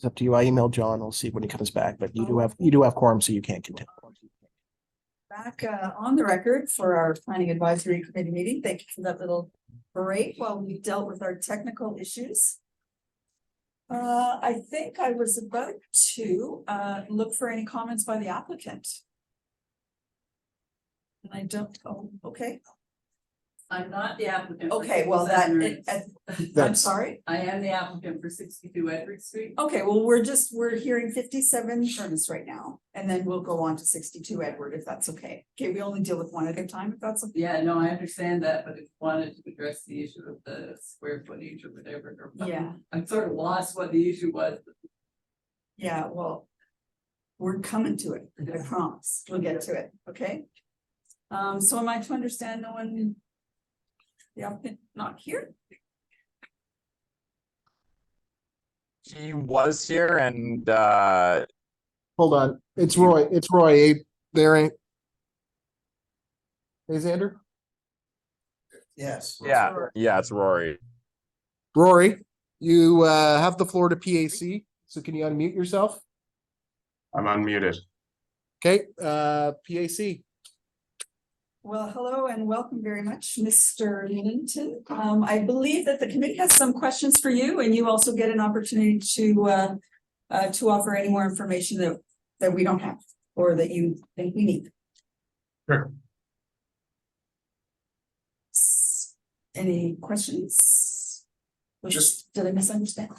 It's up to you. I emailed John. We'll see when he comes back, but you do have quorum, so you can't continue. Back on the record for our planning advisory committee meeting. Thank you for that little break while we dealt with our technical issues. I think I was about to look for any comments by the applicant. And I don't, oh, okay. I'm not the applicant. Okay, well I'm sorry. I am the applicant for 62 Edward Street. Okay, well, we're hearing 57 Ernest right now, and then we'll go on to 62 Edward, if that's okay. Okay, we only deal with one at a time, if that's okay. Yeah, no, I understand that, but if you wanted to address the issue of the square footage or whatever. Yeah. I'm sort of lost what the issue was. Yeah, well, we're coming to it, I promise. We'll get to it, okay? So am I to understand no one, the applicant not here? He was here and Hold on. It's Roy. It's Roy. There ain't. Hey, Xander? Yes. yeah, it's Rory. Rory, you have the floor to PAC. So can you unmute yourself? I'm unmuted. Okay, PAC. Well, hello and welcome very much, Mr. Linton. I believe that the committee has some questions for you, and you also get an opportunity to offer any more information that we don't have or that you think we need. Sure. Any questions? Did I misunderstand?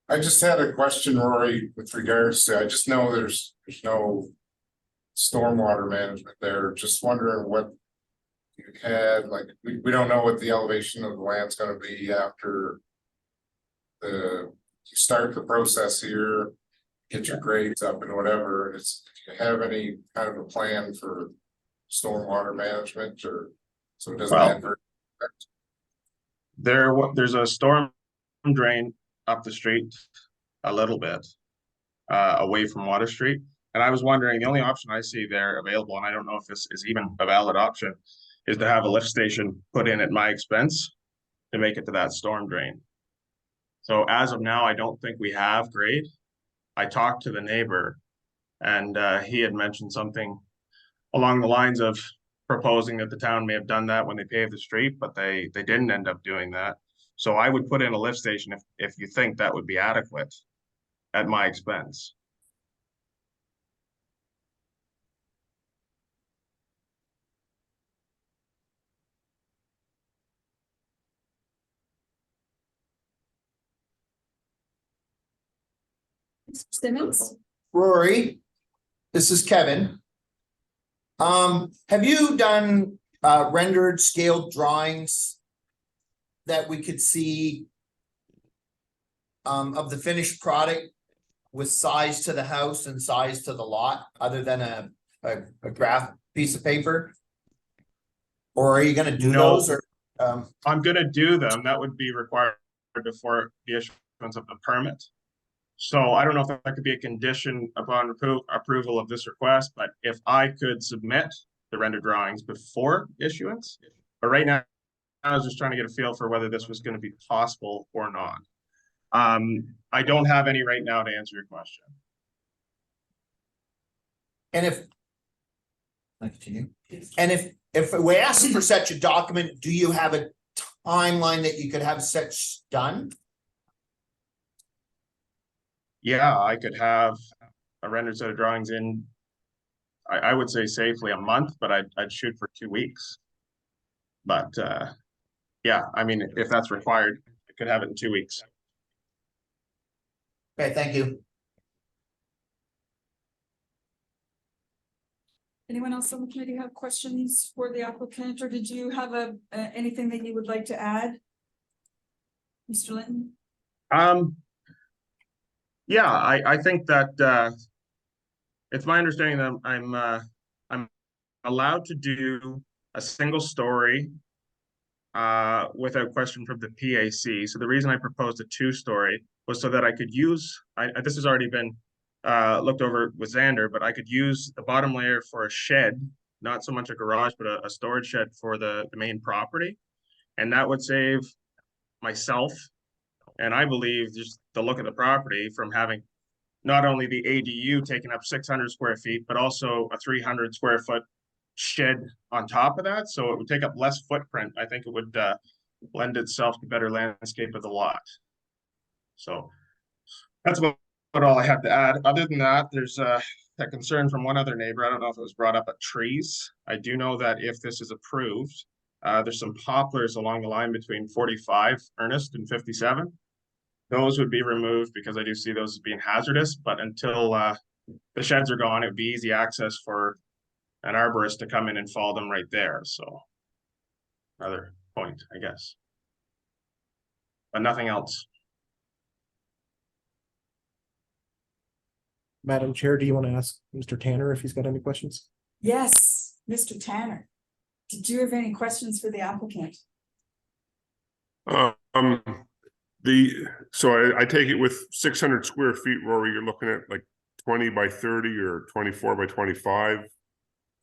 I just had a question, Rory, with regards to, I just know there's no stormwater management there. Just wondering what you had, like, we don't know what the elevation of the land's gonna be after you start the process here, get your grades up and whatever. Do you have any kind of a plan for stormwater management, or so it doesn't advert? There's a storm drain up the street a little bit away from Water Street, and I was wondering, the only option I see there available, and I don't know if this is even a valid option, is to have a lift station put in at my expense to make it to that storm drain. So as of now, I don't think we have grade. I talked to the neighbor, and he had mentioned something along the lines of proposing that the town may have done that when they paved the street, but they didn't end up doing that. So I would put in a lift station if you think that would be adequate at my expense. Mr. Simmons? Rory, this is Kevin. Have you done rendered scaled drawings that we could see of the finished product with size to the house and size to the lot, other than a graph piece of paper? Or are you going to do those? Or I'm going to do them. That would be required before the issuance of the permit. So I don't know if that could be a condition upon approval of this request, but if I could submit the render drawings before issuance, but right now I was just trying to get a feel for whether this was going to be possible or not. I don't have any right now to answer your question. and if we ask for such a document, do you have a timeline that you could have such done? Yeah, I could have a rendered set of drawings in, I would say safely a month, but I'd shoot for 2 weeks. But yeah, I mean, if that's required, I could have it in 2 weeks. Okay, thank you. Anyone else on the committee have questions for the applicant, or did you have anything that you would like to add, Mr. Linton? Yeah, I think that it's my understanding that I'm allowed to do a single story without question from the PAC. So the reason I proposed a 2-story was so that I could use, this has already been looked over with Xander, but I could use the bottom layer for a shed, not so much a garage, but a storage shed for the main property. And that would save myself, and I believe just the look of the property, from having not only the ADU taking up 600 square feet, but also a 300 square foot shed on top of that, so it would take up less footprint. I think it would lend itself to better landscape of the lot. So that's about all I have to add. Other than that, there's a concern from one other neighbor. I don't know if it was brought up at trees. I do know that if this is approved, there's some poplars along the line between 45 Ernest and 57. Those would be removed because I do see those as being hazardous, but until the sheds are gone, it would be easy access for an arborist to come in and fall them right there. So another point, I guess. But nothing else. Madam Chair, do you want to ask Mr. Tanner if he's got any questions? Yes, Mr. Tanner, did you have any questions for the applicant? So I take it with 600 square feet, Rory, you're looking at like 20 by 30 or 24 by 25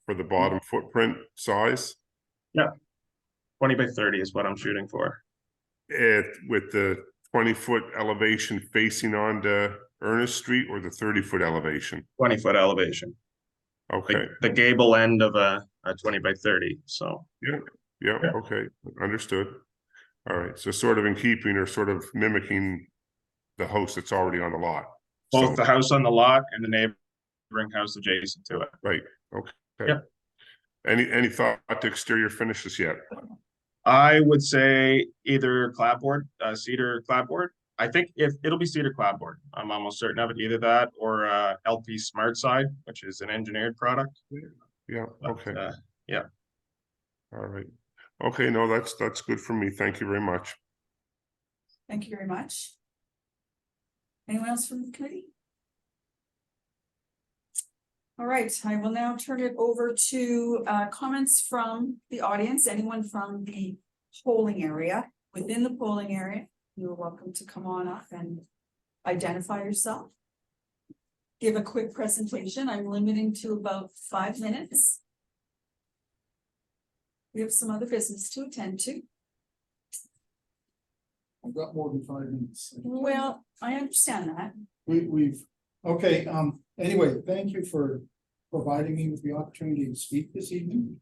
for the bottom footprint size. Yeah, 20 by 30 is what I'm shooting for. With the 20-foot elevation facing onto Ernest Street, or the 30-foot elevation? 20-foot elevation. Okay. The gable end of a 20 by 30. So Yeah. Okay, understood. All right, so sort of in keeping or sort of mimicking the house that's already on the lot. both the house on the lot and the neighboring house adjacent to it. Right, okay. Yep. Any thought to exterior finishes yet? I would say either clapboard, cedar clapboard. I think if it'll be cedar clapboard, I'm almost certain of it. Either that or LP Smart Side, which is an engineered product. Yeah, okay. Yeah. All right. Okay, no, that's good for me. Thank you very much. Thank you very much. Anyone else from the committee? All right, I will now turn it over to comments from the audience. Anyone from the polling area, within the polling area, you're welcome to come on up and identify yourself. Give a quick presentation. I'm limiting to about 5 minutes. We have some other business to attend to. I've got more than 5 minutes. Well, I understand that. Okay, anyway, thank you for providing me with the opportunity to speak this evening.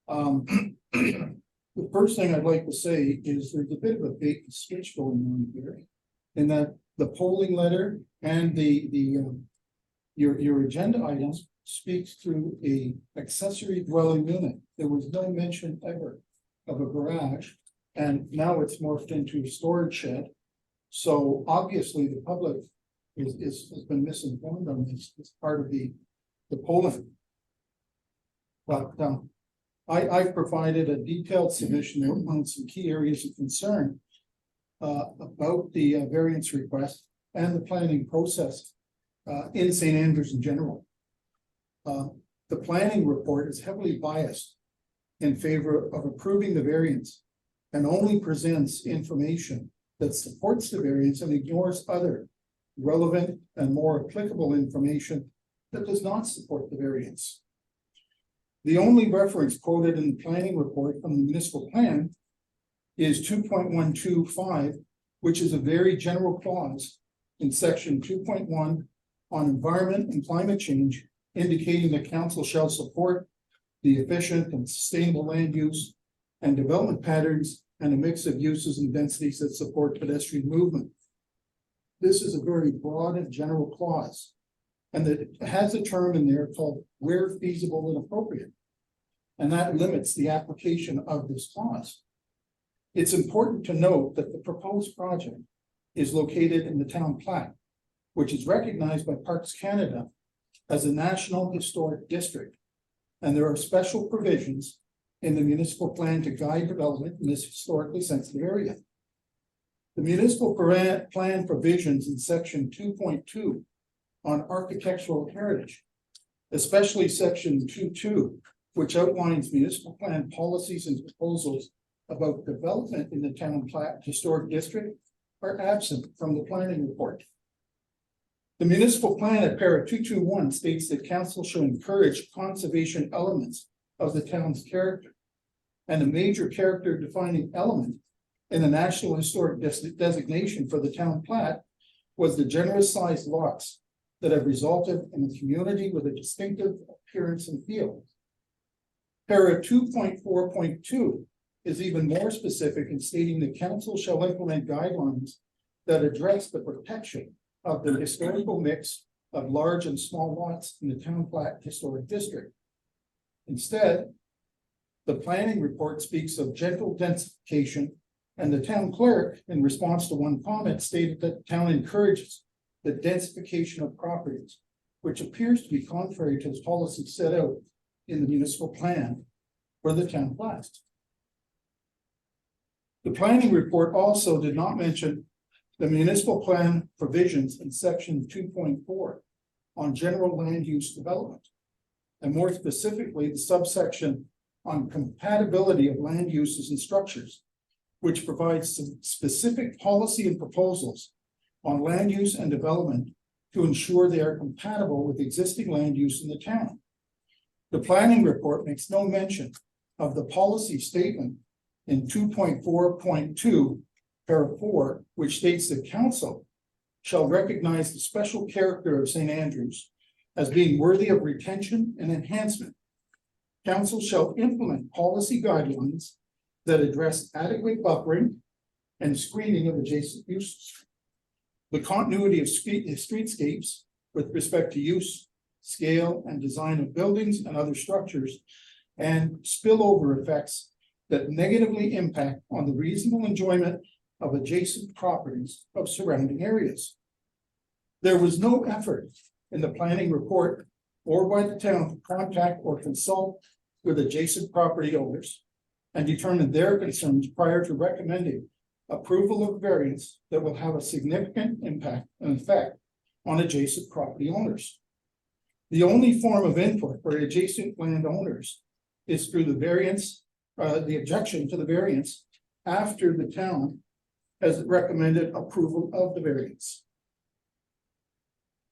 The first thing I'd like to say is there's a bit of a bait and switch going on here. In that the polling letter and your agenda items speaks to a accessory dwelling unit. There was no mention ever of a garage, and now it's morphed into a storage shed. So obviously the public has been misinformed on this as part of the polling. But I've provided a detailed submission on some key areas of concern about the variance request and the planning process in St. Andrews in general. The planning report is heavily biased in favor of approving the variance and only presents information that supports the variance and ignores other relevant and more applicable information that does not support the variance. The only reference quoted in the planning report from the municipal plan is 2.125, which is a very general clause in section 2.1 on environment and climate change, indicating that council shall support the efficient and sustainable land use and development patterns and a mix of uses and densities that support pedestrian movement. This is a very broad and general clause, and that it has a term in there called where feasible and appropriate. And that limits the application of this clause. It's important to note that the proposed project is located in the town plat, which is recognized by Parks Canada as a National Historic District. And there are special provisions in the municipal plan to guide development in this historically sensitive area. The municipal plan provisions in section 2.2 on architectural heritage, especially section 2.2, which outlines municipal plan policies and proposals about development in the town plat historic district, are absent from the planning report. The municipal plan at para 221 states that council shall encourage conservation elements of the town's character. And a major character defining element in the National Historic designation for the town plat was the generous sized lots that have resulted in a community with a distinctive appearance and feel. Para 2.4.2 is even more specific in stating the council shall implement guidelines that address the protection of the historical mix of large and small lots in the town plat historic district. Instead, the planning report speaks of gentle densification, and the town clerk, in response to one comment, stated that the town encourages the densification of properties, which appears to be contrary to the policy set out in the municipal plan for the town plat. The planning report also did not mention the municipal plan provisions in section 2.4 on general land use development, and more specifically, the subsection on compatibility of land uses and structures, which provides some specific policy and proposals on land use and development to ensure they are compatible with existing land use in the town. The planning report makes no mention of the policy statement in 2.4.2, para 4, which states that council shall recognize the special character of St. Andrews as being worthy of retention and enhancement. Council shall implement policy guidelines that address adequate buffering and screening of adjacent uses. The continuity of streetscapes with respect to use, scale, and design of buildings and other structures, and spillover effects that negatively impact on the reasonable enjoyment of adjacent properties of surrounding areas. There was no effort in the planning report or by the town to contact or consult with adjacent property owners and determine their concerns prior to recommending approval of variance that will have a significant impact and effect on adjacent property owners. The only form of input for adjacent landowners is through the variance, the objection to the variance after the town has recommended approval of the variance.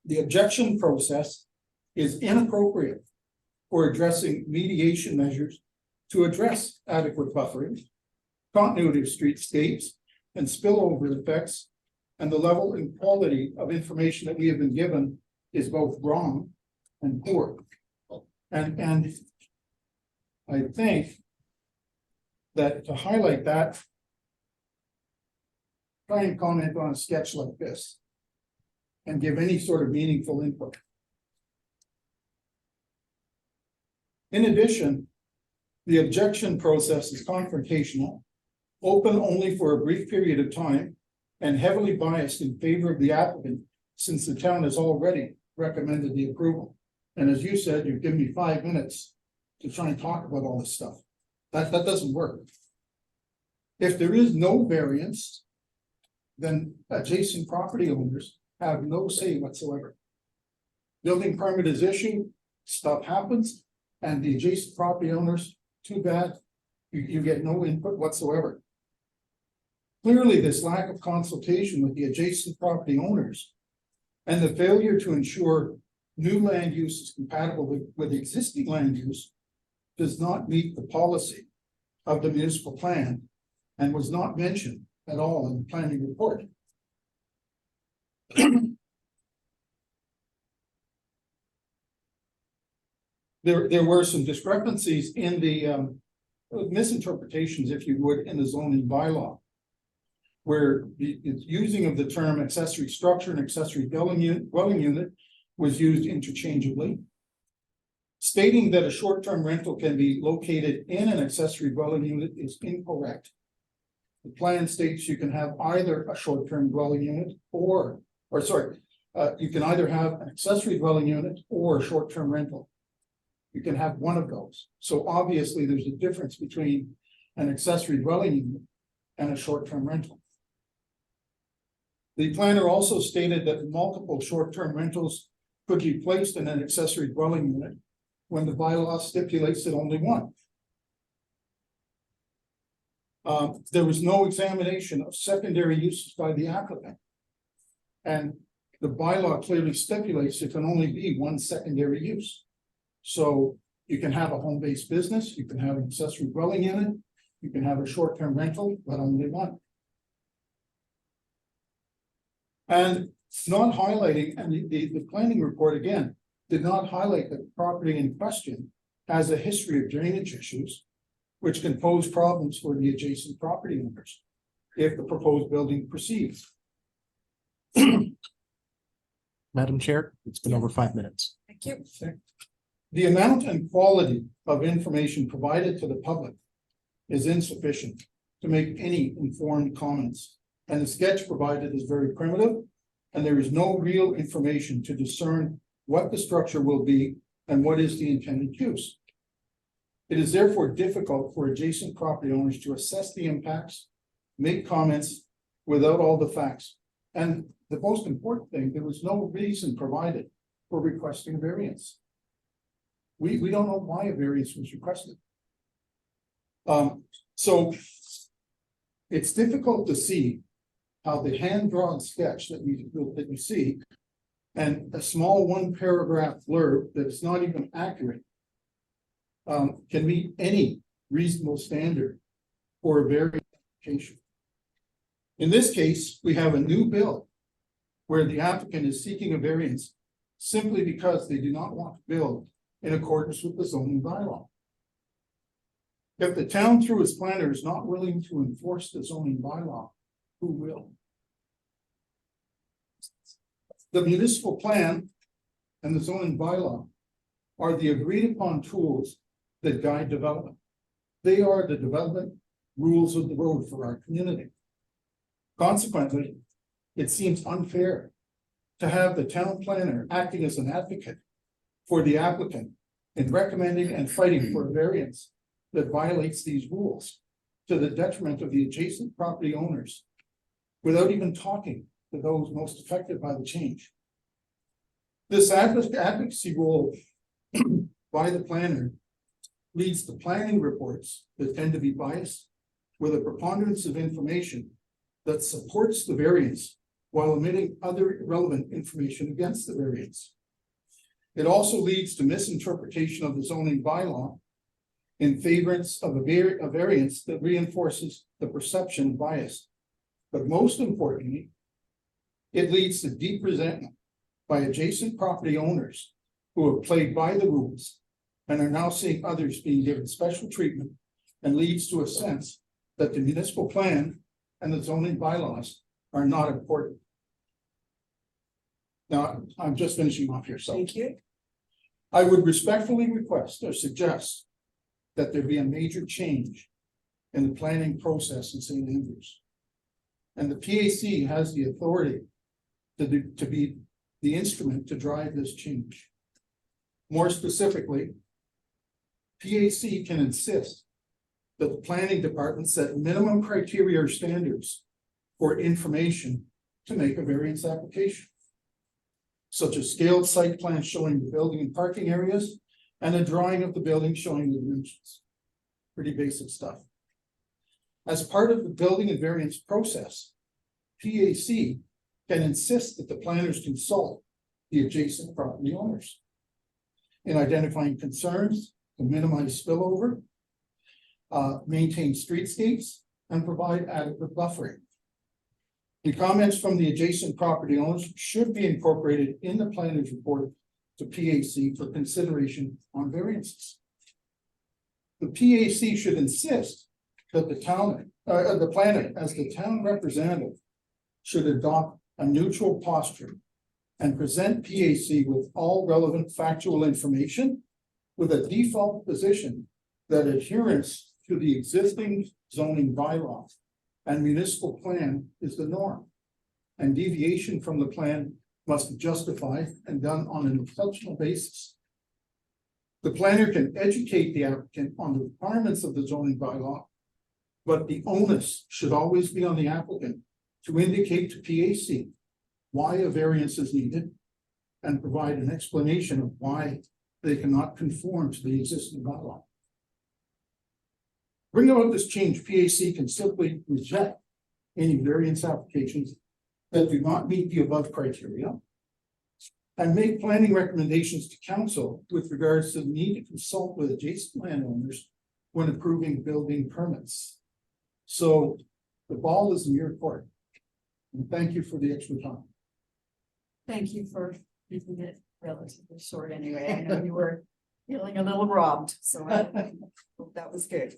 The objection process is inappropriate for addressing mediation measures to address adequate buffering, continuity of streetscapes, and spillover effects, and the level and quality of information that we have been given is both wrong and poor. And I think that to highlight that, try and comment on a sketch like this and give any sort of meaningful input. In addition, the objection process is confrontational, open only for a brief period of time, and heavily biased in favor of the applicant, since the town has already recommended the approval. And as you said, you've given me 5 minutes to try and talk about all this stuff. That doesn't work. If there is no variance, then adjacent property owners have no say whatsoever. Building permit is issued, stuff happens, and the adjacent property owners, too bad, you get no input whatsoever. Clearly, this lack of consultation with the adjacent property owners and the failure to ensure new land use is compatible with existing land use does not meet the policy of the municipal plan and was not mentioned at all in the planning report. There were some discrepancies in the misinterpretations, if you would, in the zoning bylaw, where the using of the term accessory structure and accessory dwelling unit was used interchangeably. Stating that a short-term rental can be located in an accessory dwelling unit is incorrect. The plan states you can have either a short-term dwelling unit you can either have an accessory dwelling unit or a short-term rental. You can have one of those. So obviously there's a difference between an accessory dwelling unit and a short-term rental. The planner also stated that multiple short-term rentals could be placed in an accessory dwelling unit when the bylaw stipulates that only one. There was no examination of secondary uses by the applicant. And the bylaw clearly stipulates there can only be one secondary use. So you can have a home-based business, you can have an accessory dwelling unit, you can have a short-term rental, but only one. And not highlighting, and the planning report again, did not highlight that the property in question has a history of drainage issues, which can pose problems for the adjacent property owners if the proposed building proceeds. Madam Chair, it's been over 5 minutes. Thank you. The amount and quality of information provided to the public is insufficient to make any informed comments. And the sketch provided is very primitive, and there is no real information to discern what the structure will be and what is the intended use. It is therefore difficult for adjacent property owners to assess the impacts, make comments without all the facts. And the most important thing, there was no reason provided for requesting a variance. We don't know why a variance was requested. So it's difficult to see how the hand-drawn sketch that we see and a small one-paragraph blurb that's not even accurate can meet any reasonable standard for a variance application. In this case, we have a new bill where the applicant is seeking a variance simply because they do not want to build in accordance with the zoning bylaw. If the town through its planner is not willing to enforce the zoning bylaw, who will? The municipal plan and the zoning bylaw are the agreed upon tools that guide development. They are the development rules of the road for our community. Consequently, it seems unfair to have the town planner acting as an advocate for the applicant in recommending and fighting for a variance that violates these rules to the detriment of the adjacent property owners without even talking to those most affected by the change. This advocacy role by the planner leads to planning reports that tend to be biased with a preponderance of information that supports the variance while omitting other relevant information against the variance. It also leads to misinterpretation of the zoning bylaw in favorance of a variance that reinforces the perception of bias. But most importantly, it leads to deep resentment by adjacent property owners who have played by the rules and are now seeing others being given special treatment, and leads to a sense that the municipal plan and the zoning bylaws are not important. Now, I'm just finishing off here, so Thank you. I would respectfully request or suggest that there be a major change in the planning process in St. Andrews. And the PAC has the authority to be the instrument to drive this change. More specifically, PAC can insist that the planning department set minimum criteria or standards for information to make a variance application, such as scaled site plans showing the building and parking areas and a drawing of the building showing the dimensions. Pretty basic stuff. As part of the building and variance process, PAC can insist that the planners consult the adjacent property owners in identifying concerns to minimize spillover, maintain streetscapes, and provide adequate buffering. The comments from the adjacent property owners should be incorporated in the planner's report to PAC for consideration on variances. The PAC should insist that the planner, as the town representative, should adopt a neutral posture and present PAC with all relevant factual information with a default position that adherence to the existing zoning bylaw and municipal plan is the norm, and deviation from the plan must be justified and done on an exceptional basis. The planner can educate the applicant on the requirements of the zoning bylaw, but the onus should always be on the applicant to indicate to PAC why a variance is needed and provide an explanation of why they cannot conform to the existing bylaw. Bring about this change, PAC can simply reject any variance applications that do not meet the above criteria and make planning recommendations to council with regards to the need to consult with adjacent landowners when approving building permits. So the ball is in your court. And thank you for the extra time. Thank you for keeping it relatively short anyway. I know you were feeling a little robbed, so I hope that was good.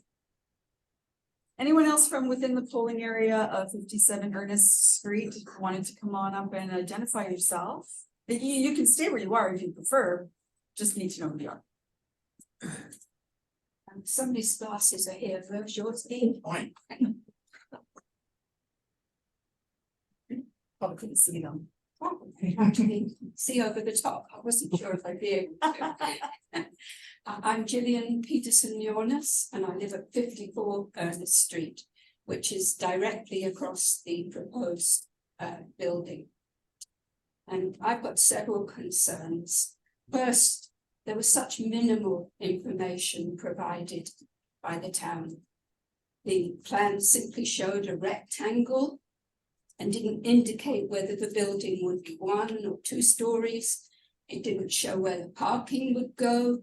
Anyone else from within the polling area of 57 Ernest Street wanted to come on up and identify yourself? You can stay where you are if you prefer, just need to know who you are. Somebody's glasses are here, where's yours been? Probably couldn't see them. I actually see over the top, I wasn't sure if I'd be able to. I'm Gillian Peterson-Yornis and I live at 54 Ernest Street, which is directly across the proposed building. And I've got several concerns. First, there was such minimal information provided by the town. The plan simply showed a rectangle and didn't indicate whether the building would be 1 or 2 stories. It didn't show where the parking would go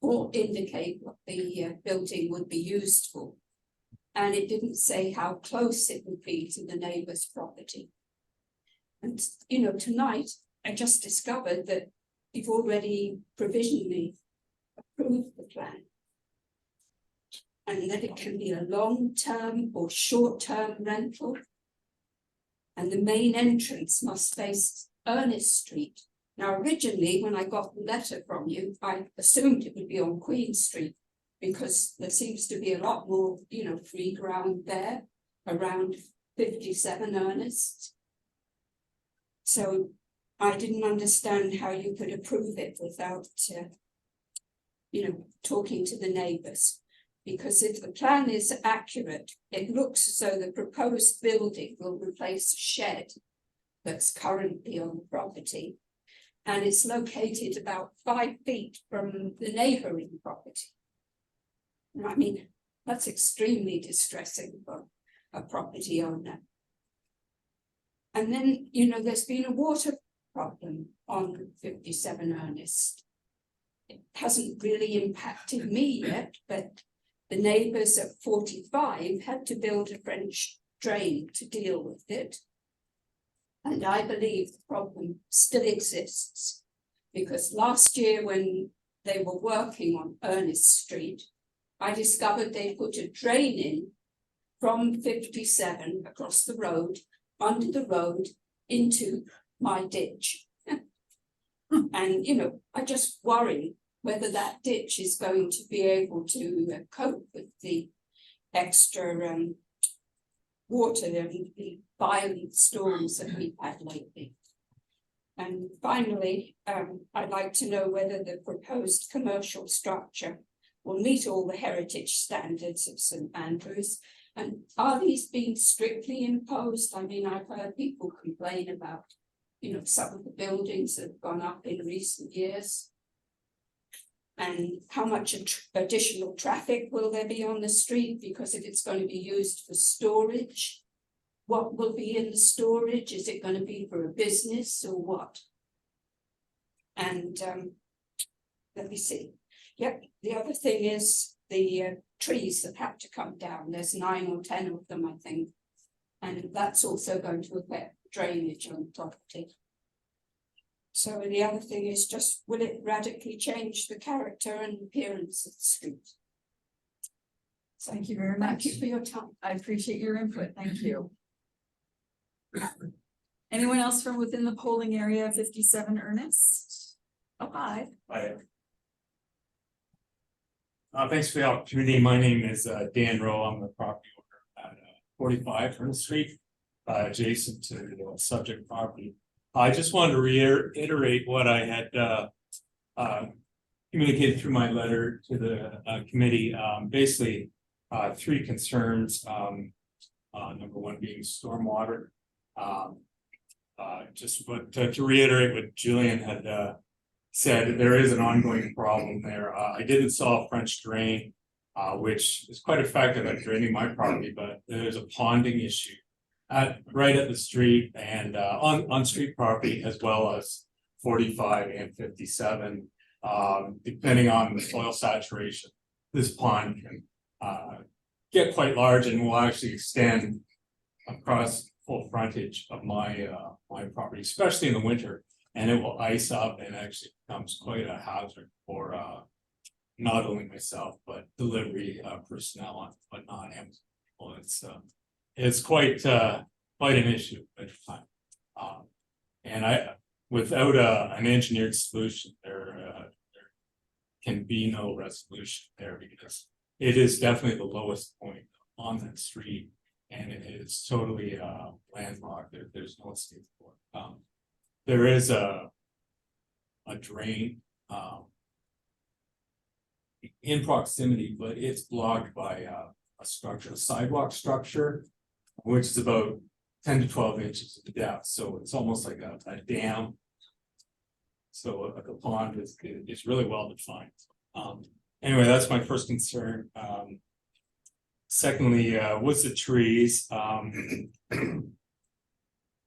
or indicate what the building would be used for. And it didn't say how close it would be to the neighbour's property. And, you know, tonight I just discovered that you've already provisionally approved the plan. And that it can be a long-term or short-term rental. And the main entrance must face Ernest Street. Now, originally, when I got the letter from you, I assumed it would be on Queen Street because there seems to be a lot more, you know, free ground there around 57 Ernest. So I didn't understand how you could approve it without, you know, talking to the neighbours. Because if the plan is accurate, it looks as though the proposed building will replace a shed that's currently on the property. And it's located about 5 feet from the neighbouring property. I mean, that's extremely distressing for a property owner. And then, you know, there's been a water problem on 57 Ernest. It hasn't really impacted me yet, but the neighbours at 45 had to build a French drain to deal with it. And I believe the problem still exists because last year when they were working on Ernest Street, I discovered they put a drain in from 57 across the road, under the road, into my ditch. And, you know, I just worry whether that ditch is going to be able to cope with the extra water and the violent storms that we've had lately. And finally, I'd like to know whether the proposed commercial structure will meet all the heritage standards of St Andrews. And are these being strictly imposed? I mean, I've heard people complain about, you know, some of the buildings that have gone up in recent years. And how much additional traffic will there be on the street? Because if it's going to be used for storage, what will be in the storage? Is it going to be for a business or what? And let me see. Yep, the other thing is the trees that have to come down. There's 9 or 10 of them, I think. And that's also going to affect drainage on the property. So the other thing is just, will it radically change the character and appearance of the street? Thank you very much. Thank you for your time. I appreciate your input. Thank you. Anyone else from within the polling area, 57 Ernest? Oh, hi. Hi. Thanks for the opportunity. My name is Dan Rowe. I'm the property owner at 45 Ernest Street, adjacent to the subject property. I just wanted to reiterate what I had communicated through my letter to the committee. Basically, 3 concerns. Number 1 being stormwater. To reiterate what Julian had said, there is an ongoing problem there. I did install a French drain, which is quite effective at draining my property, but there's a ponding issue right at the street and on street property, as well as 45 and 57. Depending on the soil saturation, this pond can get quite large and will actually extend across full frontage of my my property, especially in the winter, and it will ice up and actually becomes quite a hazard for not only myself, but delivery personnel, but not Amazon. Well, it's quite an issue at the time. And without an engineered solution, there can be no resolution there, because it is definitely the lowest point on that street, and it is totally landlocked. There's no escape for it. There is a drain in proximity, but it's blocked by a structure, a sidewalk structure, which is about 10 to 12 inches of depth. So it's almost like a dam. So a pond is really well defined. Anyway, that's my first concern. Secondly, with the trees,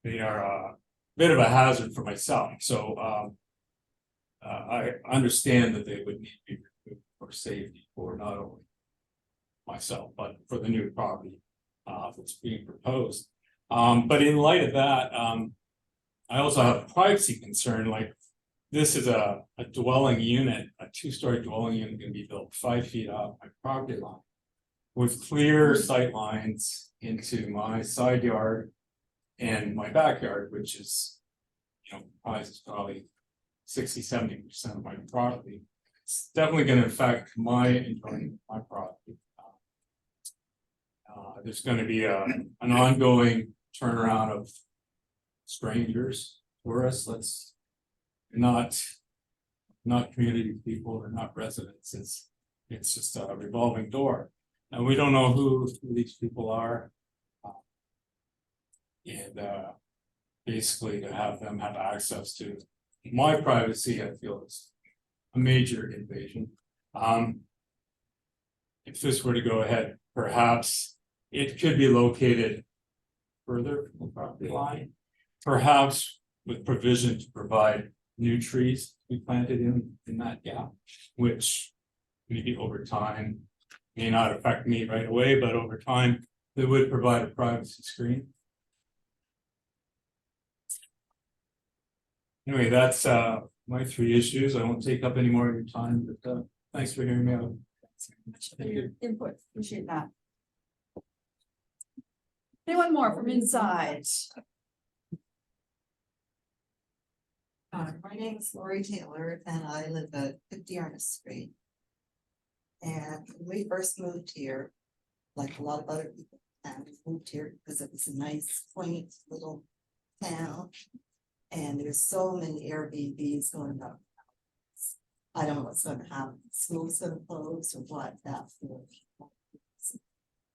they are a bit of a hazard for myself. So I understand that they would need to be removed for safety for not only myself, but for the new property that's being proposed. But in light of that, I also have a privacy concern. Like, this is a dwelling unit, a 2-story dwelling unit, going to be built 5 feet off my property line, with clear sight lines into my side yard and my backyard, which is, probably 60-70% of my property. It's definitely going to affect my enjoyment of my property. There's going to be an ongoing turnaround of strangers, tourists. Let's not community people, or not residents. It's just a revolving door, and we don't know who these people are. And basically, to have them have access to my privacy, I feel is a major invasion. If this were to go ahead, perhaps it could be located further from the property line, perhaps with provision to provide new trees to be planted in that gap, which maybe over time may not affect me right away, but over time they would provide a privacy screen. Anyway, that's my 3 issues. I won't take up any more of your time, but thanks for hearing me out. Much for your input. Appreciate that. Anyone more from inside? My name is Rory Taylor, and I live at 50 Ernest Street. And when we first moved here, like a lot of other people, and we moved here because it was a nice, quaint little town. And there's so many Airbnbs going up. I don't know what's going to happen. School's going to close or what. That's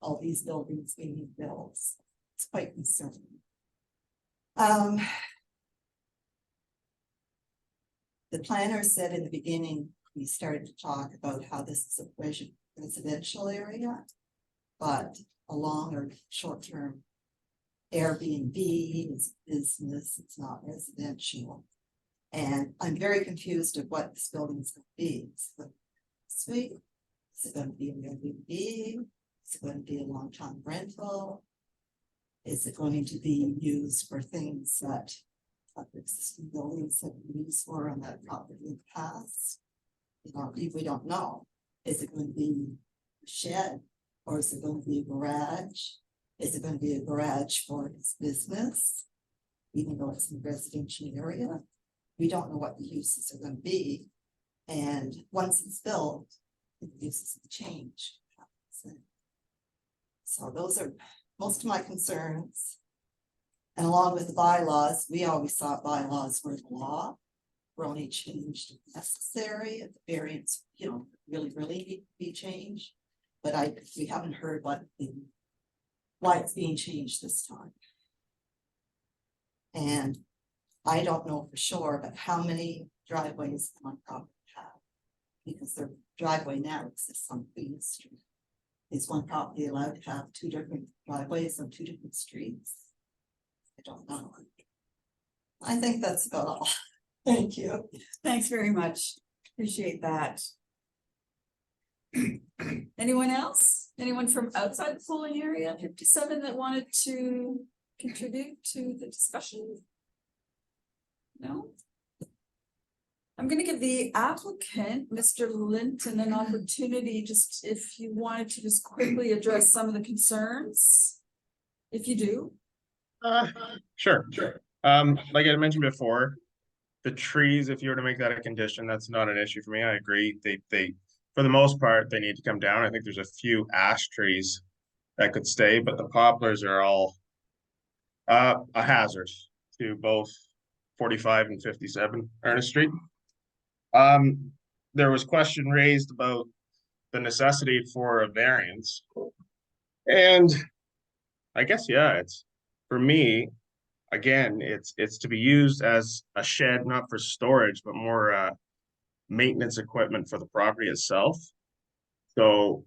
all these buildings being built. It's quite concerning. The planner said in the beginning, we started to talk about how this is a residential area, but a long or short-term Airbnb is business, it's not residential. And I'm very confused of what this building is going to be. Is it going to be an Airbnb? Is it going to be a long-term rental? Is it going to be used for things that existing buildings have been used for on that property in the past? We don't know. Is it going to be a shed, or is it going to be a garage? Is it going to be a garage for his business, even though it's in a residential area? We don't know what the uses are going to be. And once it's built, the uses will change. So those are most of my concerns. And along with the bylaws, we always thought bylaws were the law. We're only changed if necessary, if the variance, really need to be changed. But we haven't heard why it's being changed this time. And I don't know for sure, but how many driveways can my property have? Because their driveway now exists on Queen Street. Is one property allowed to have 2 different driveways on 2 different streets? I don't know. I think that's about all. Thank you. Thanks very much. Appreciate that. Anyone else? Anyone from outside the polling area 57 that wanted to contribute to the discussion? No? I'm gonna give the applicant, Mr. Linton, an opportunity, just if you wanted to just quickly address some of the concerns. If you do. Sure. Like I mentioned before, the trees, if you were to make that a condition, that's not an issue for me. I agree. They, for the most part, they need to come down. I think there's a few ash trees that could stay, but the poplars are all a hazard to both 45 and 57 Ernest Street. There was question raised about the necessity for a variance. And I guess, yeah, it's for me, again, it's to be used as a shed, not for storage, but more maintenance equipment for the property itself. So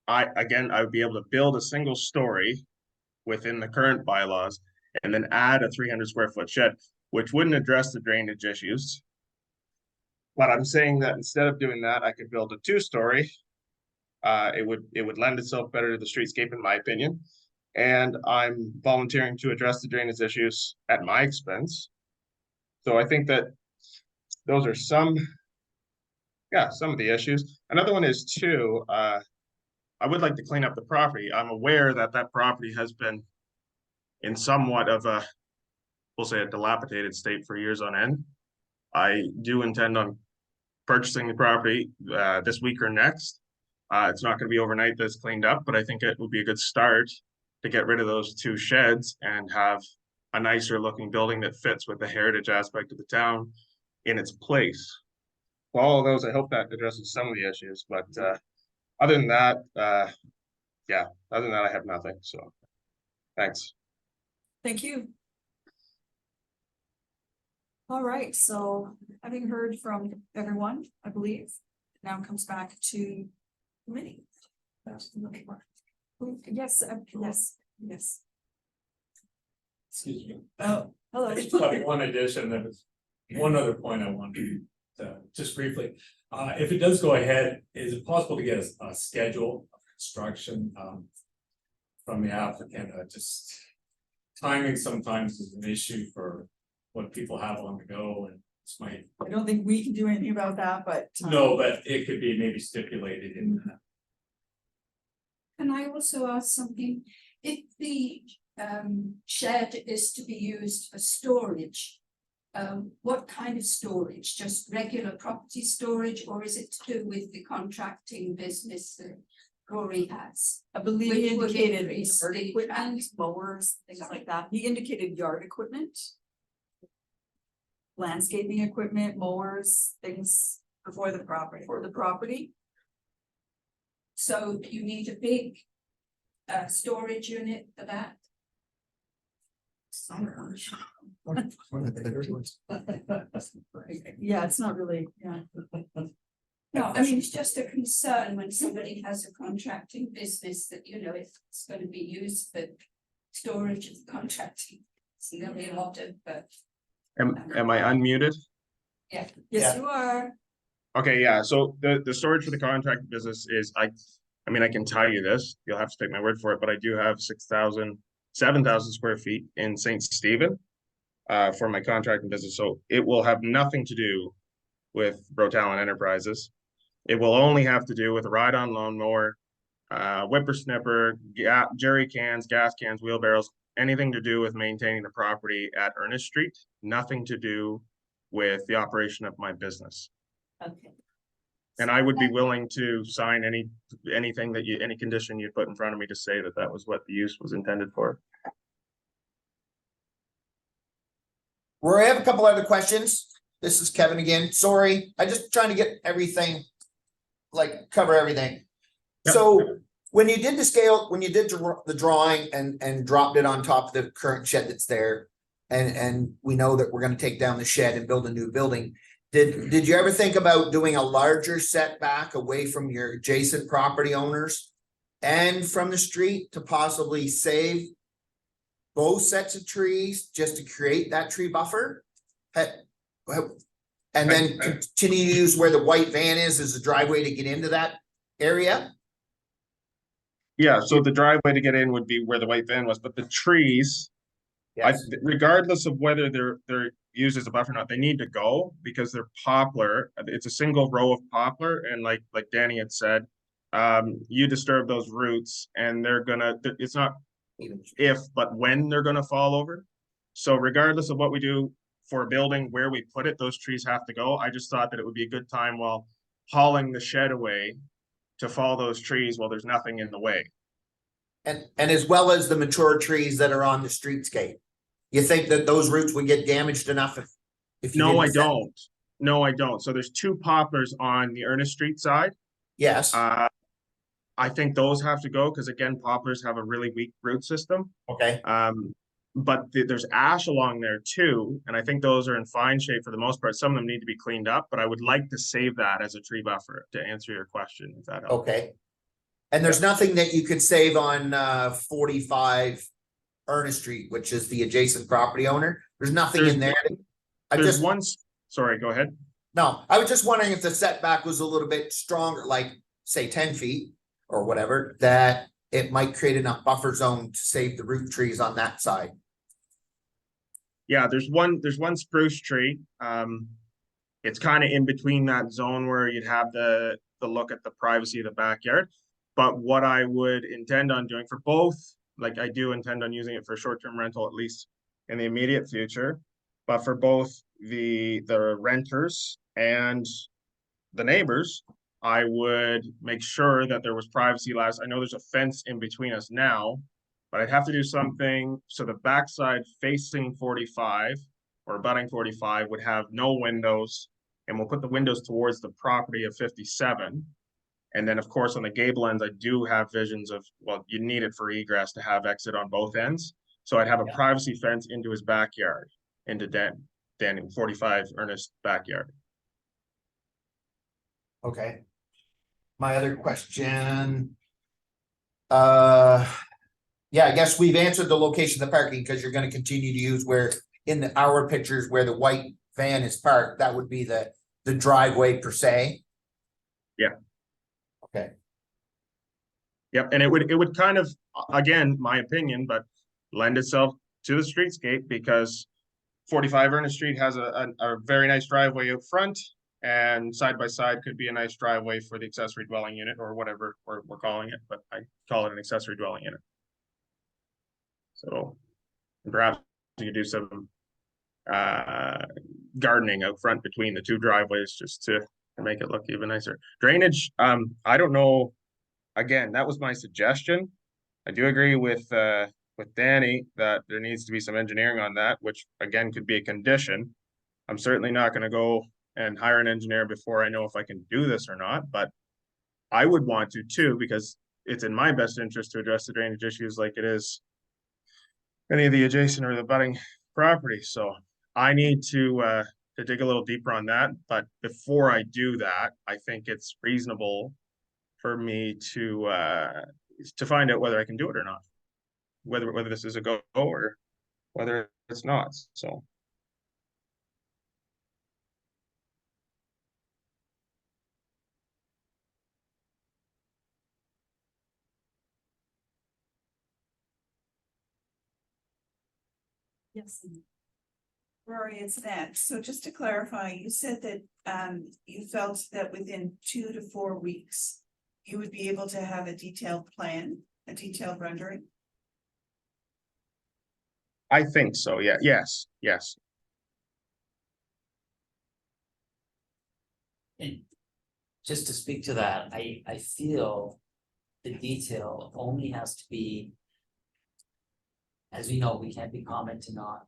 I would be able to build a single story within the current bylaws and then add a 300 square foot shed, which wouldn't address the drainage issues. But I'm saying that instead of doing that, I could build a 2-story. It would lend itself better to the streetscape, in my opinion. And I'm volunteering to address the drainage issues at my expense. So I think that those are some of the issues. Another one is too, I would like to clean up the property. I'm aware that that property has been in somewhat of a, we'll say, a dilapidated state for years on end. I do intend on purchasing the property this week or next. It's not going to be overnight that it's cleaned up, but I think it would be a good start to get rid of those 2 sheds and have a nicer looking building that fits with the heritage aspect of the town in its place. Well, all of those, I hope that addresses some of the issues, but other than that, I have nothing. So thanks. Thank you. All right, so having heard from everyone, I believe, now comes back to committee. Yes, yes. Excuse me. Oh, hello. I just have one addition, that was one other point I wanted to, just briefly. If it does go ahead, is it possible to get a schedule of construction from the applicant? Just timing sometimes is an issue for what people have on the go, and this might. I don't think we can do anything about that, but. No, but it could be maybe stipulated in that. Can I also ask something? If the shed is to be used for storage, what kind of storage? Just regular property storage, or is it to do with the contracting business that Rory has? I believe he Which would indicated increase yard the equipment, mowers, things like that. He indicated yard equipment. Landscaping equipment, mowers, things for the property. So you need a big storage unit for that? Yeah, it's not really, yeah. No, I mean, it's just a concern when somebody has a contracting business that, you know, if it's going to be used for storage of contracting. So there'll be a lot of, Am I unmuted? yeah. Yes, you are. Okay, yeah, so the storage for the contract business is, I mean, I can tell you this, you'll have to take my word for it, but I do have 7,000 square feet in St. Stephen for my contracting business, so it will have nothing to do with Brotallen Enterprises. It will only have to do with a ride-on lawnmower, whippersnipper, jerry cans, gas cans, wheelbarrows, anything to do with maintaining the property at Ernest Street, nothing to do with the operation of my business. Okay. And I would be willing to sign anything that any condition you'd put in front of me to say that that was what the use was intended for. Rory, I have a couple other questions. This is Kevin again. Sorry, I just trying to get everything, like cover everything. Yep. So when you did the scale, when you did the drawing and dropped it on top of the current shed that's there, and we know that we're going to take down the shed and build a new building. Did you ever think about doing a larger setback away from your adjacent property owners and from the street to possibly save both sets of trees just to create that tree buffer? And then continue to use where the white van is as a driveway to get into that area? Yeah, so the driveway to get in would be where the white van was, but the trees Yes, regardless of whether they're used as a buffer or not, they need to go because they're poplar. It's a single row of poplar, and like Danny had said, you disturb those roots, and they're gonna. It's not if, but when they're gonna fall over. So regardless of what we do for a building, where we put it, those trees have to go. I just thought that it would be a good time while hauling the shed away to fall those trees while there's nothing in the way. and as well as the mature trees that are on the streetscape. You think that those roots would get damaged enough if you No, I didn't set- don't. No, I don't. So there's two poplars on the Ernest Street side. Yes, I think those have to go because again, poplars have a really weak root system. okay, But there's ash along there too, and I think those are in fine shape for the most part. Some of them need to be cleaned up, but I would like to save that as a tree buffer to answer your question, if that helps. okay. And there's nothing that you could save on 45 Ernest Street, which is the adjacent property owner. There's nothing in there. I There's just, one, sorry, go ahead. no, I was just wondering if the setback was a little bit stronger, like say 10 feet or whatever, that it might create enough buffer zone to save the root trees on that side. Yeah, there's one spruce tree. It's kind of in between that zone where you'd have the look at the privacy of the backyard. But what I would intend on doing for both, like I do intend on using it for short-term rental, at least in the immediate future. But for both the renters and the neighbors, I would make sure that there was privacy last. I know there's a fence in between us now, but I'd have to do something so the backside facing 45 or abutting 45 would have no windows, and we'll put the windows towards the property of 57. And then, of course, on the gable ends, I do have visions of, well, you need it for egress to have exit on both ends. So I'd have a privacy fence into his backyard, into Danny 45 Ernest backyard. Okay. My other question. Yeah, I guess we've answered the location of the parking because you're gonna continue to use where in our pictures where the white van is parked, that would be the driveway per se. Yeah. Okay. Yep, and it would kind of, again, my opinion, but lend itself to the streetscape because 45 Ernest Street has a very nice driveway out front, and side by side could be a nice driveway for the accessory dwelling unit or whatever we're calling it, but I call it an accessory dwelling unit. So perhaps you could do some gardening out front between the two driveways just to make it look even nicer. Drainage, I don't know. Again, that was my suggestion. I do agree with Danny that there needs to be some engineering on that, which again could be a condition. I'm certainly not going to go and hire an engineer before I know if I can do this or not, but I would want to too, because it's in my best interest to address the drainage issues like it is any of the adjacent or the abutting property. So I need to dig a little deeper on that. But before I do that, I think it's reasonable for me to find out whether I can do it or not, whether this is a go or whether it's not. So. Yes. Rory, it's Nat. So just to clarify, you said that you felt that within 2 to 4 weeks, you would be able to have a detailed plan, a detailed rendering? I think so, yeah, yes. And just to speak to that, I feel the detail only has to be, as we know, we can't be commenting on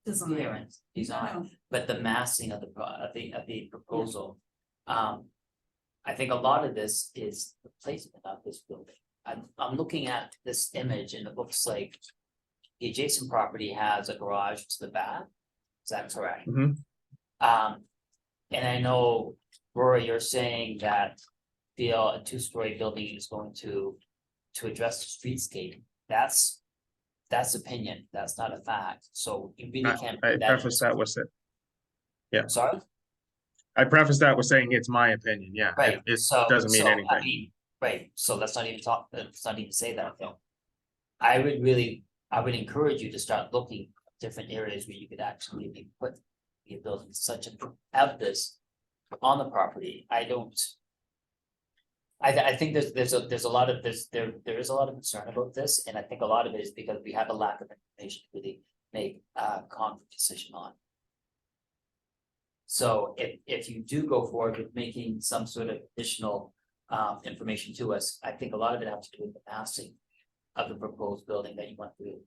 appearance, design, but the massing of the proposal. I think a lot of this is the placement of this building. I'm looking at this image and it looks like the adjacent property has a garage to the back. Is that correct? Mm-hmm. And I know, Rory, you're saying that feel a 2-story building is going to address the streetscape. That's opinion. That's not a fact. So you really can't. I preface that with it. Yeah. Sorry? I preface that with saying it's my opinion. Yeah. Right. It so, doesn't mean anything. I mean, right. So let's not even talk. Let's not even say that though. I would encourage you to start looking different areas where you could actually maybe put the building such a, have this on the property. I don't. I think there's a lot of this, there is a lot of concern about this, and I think a lot of it is because we have a lack of information to really make a concrete decision on. So if you do go forward with making some sort of additional information to us, I think a lot of it has to do with the massing of the proposed building that you want to do.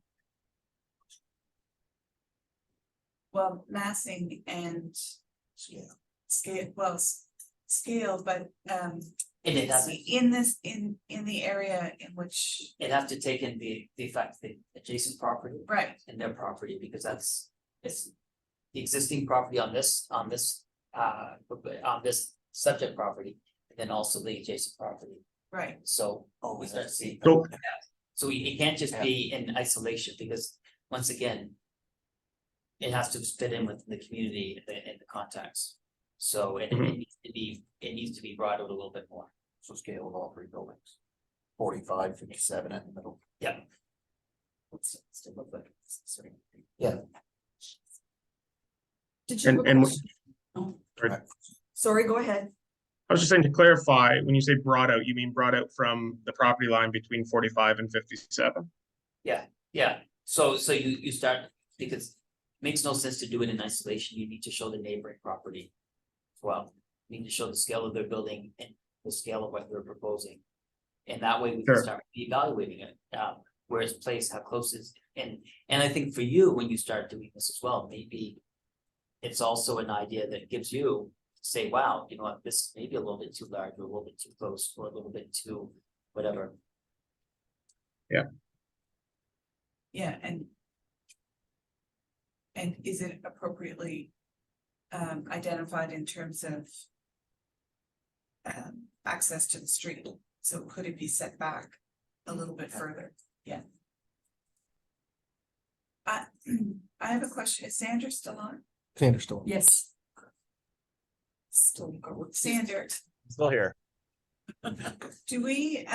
Well, massing and scale, well, scale, but And it has, in this, in the area in which, it has to take in the fact, the adjacent property right, and their property, because it's the existing property on this subject property, and then also the adjacent property. right. So we start to see. So- So it can't just be in isolation, because once again, it has to fit in with the community and the context. So it needs to be brought out a little bit more. So scale of all three buildings. 45, 57 in the middle. Yeah. Still look like accessory. Yeah. Did you have a And question? Oh, Right. sorry, go ahead. I was just saying to clarify, when you say brought out, you mean brought out from the property line between 45 and 57? Yeah, so you start, because it makes no sense to do it in isolation, you need to show the neighboring property. As well, you need to show the scale of their building and the scale of what they're proposing. And that way we can Sure. start evaluating it, where it's placed, how close is, and I think for you, when you start doing this as well, maybe. It's also an idea that gives you, say, wow, you know what, this may be a little bit too large, or a little bit too close, or a little bit too, whatever. Yeah, and is it appropriately identified in terms of access to the street? So could it be set back a little bit further? Yeah. I have a question. Is Sandra still on? Sanders still. Yes. Still go with Sandra, Still here. do we,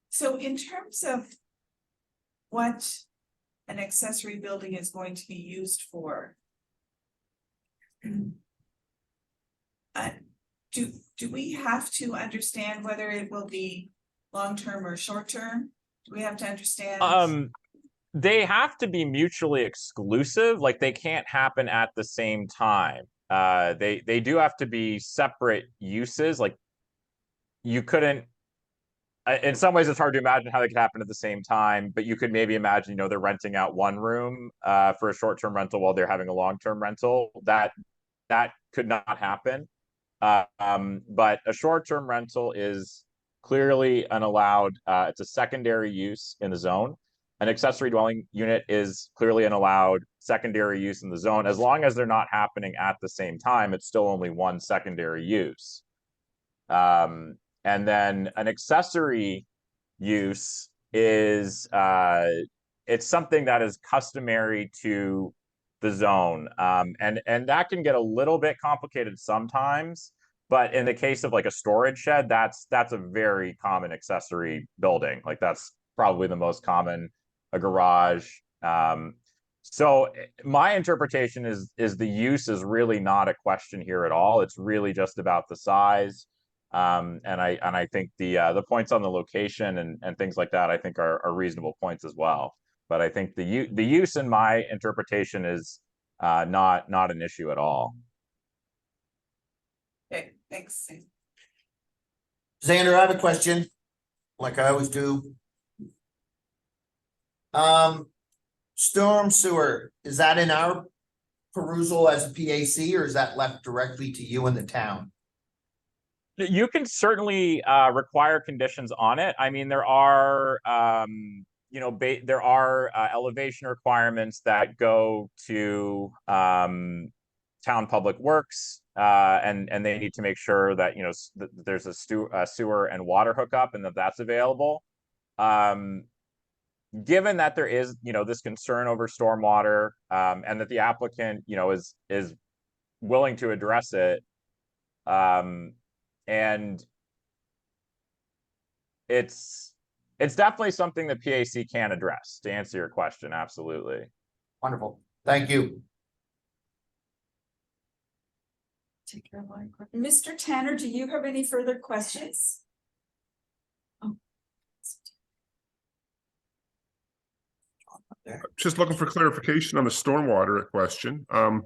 so in terms of what an accessory building is going to be used for, do we have to understand whether it will be long-term or short-term? Do we have to understand? They have to be mutually exclusive, like they can't happen at the same time. They do have to be separate uses, like you couldn't, in some ways it's hard to imagine how they could happen at the same time, but you could maybe imagine, you know, they're renting out one room for a short-term rental while they're having a long-term rental. That could not happen. But a short-term rental is clearly unallowed. It's a secondary use in the zone. An accessory dwelling unit is clearly an allowed secondary use in the zone. As long as they're not happening at the same time, it's still only one secondary use. And then an accessory use is, it's something that is customary to the zone. And that can get a little bit complicated sometimes. But in the case of like a storage shed, that's a very common accessory building. Like that's probably the most common. A garage. So my interpretation is the use is really not a question here at all. It's really just about the size. And I think the points on the location and things like that, I think are reasonable points as well. But I think the use in my interpretation is not an issue at all. Okay, thanks. Xander, I have a question, like I always do. Storm sewer, is that in our perusal as a PAC, or is that left directly to you and the town? You can certainly require conditions on it. I mean, there are there are elevation requirements that go to town public works, and they need to make sure that there's a sewer and water hookup and that's available. Given that there is this concern over stormwater, and that the applicant is willing to address it, and it's definitely something that PAC can address, to answer your question, absolutely. Wonderful. Thank you. Take care of my question. Mr. Tanner, do you have any further questions? Just looking for clarification on the stormwater question. I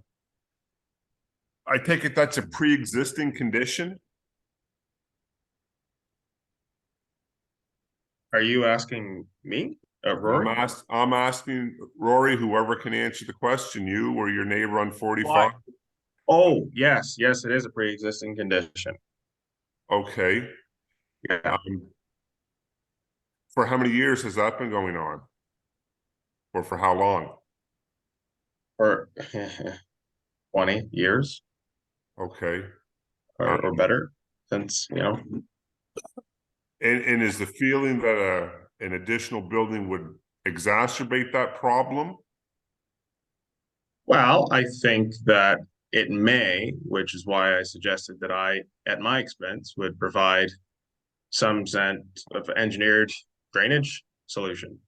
take it that's a pre-existing condition? Are you asking me? Rory? I'm asking Rory, whoever can answer the question, you or your neighbor on 45. Oh, yes, it is a pre-existing condition. Okay. Yeah. For how many years has that been going on? Or for how long? For 20 years. Okay. Or better, since, you know. And is the feeling that an additional building would exacerbate that problem? Well, I think that it may, which is why I suggested that I, at my expense, would provide some sense of engineered drainage solution.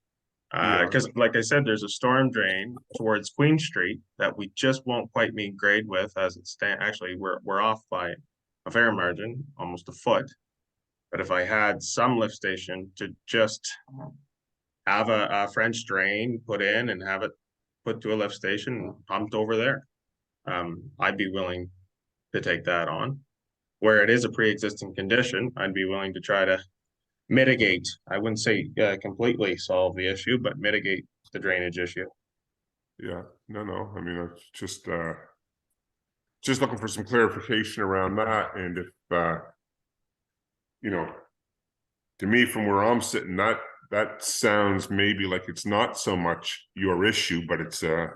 Because like I said, there's a storm drain towards Queen Street that we just won't quite meet grade with as it stands. Actually, we're off by a fair margin, almost a foot. But if I had some lift station to just have a French drain put in and have it put to a lift station pumped over there, I'd be willing to take that on. Where it is a pre-existing condition, I'd be willing to try to mitigate. I wouldn't say completely solve the issue, but mitigate the drainage issue. Yeah, no. I mean, it's just looking for some clarification around that. And if you know, to me, from where I'm sitting, that sounds maybe like it's not so much your issue, but it's a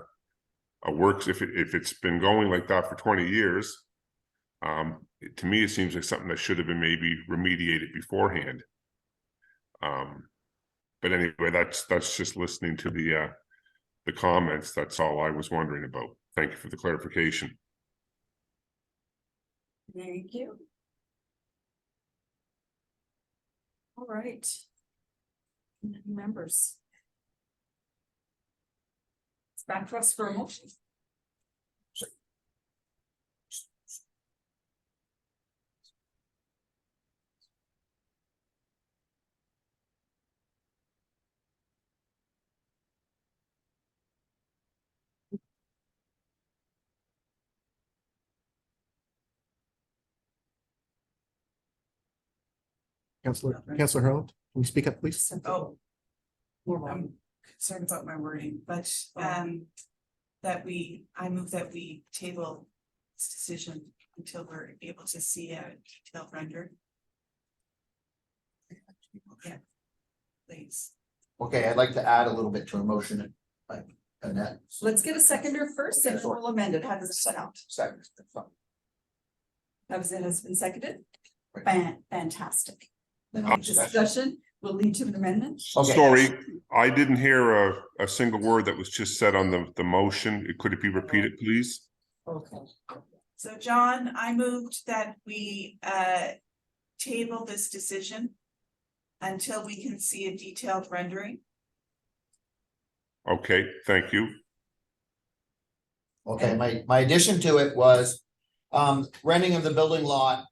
works if it's been going like that for 20 years. To me, it seems like something that should have been maybe remediated beforehand. But anyway, that's just listening to the comments. That's all I was wondering about. Thank you for the clarification. Thank you. All right. Members. It's back to us for a motion. Councillor Harland, can you speak up, please? Oh. I'm concerned about my wording, but I move that we table this decision until we're able to see a detailed render. Yeah, please. Okay, I'd like to add a little bit to a motion. Annette. Let's get a seconder first and then we'll amend it. How does it sound? Second. It has been seconded. Fantastic. Then I'll discussion will lead to an amendment. Okay. Sorry, I didn't hear a single word that was just said on the motion. Could it be repeated, please? Okay. So John, I moved that we table this decision until we can see a detailed rendering. Okay, thank you. Okay, my addition to it was renting of the building lot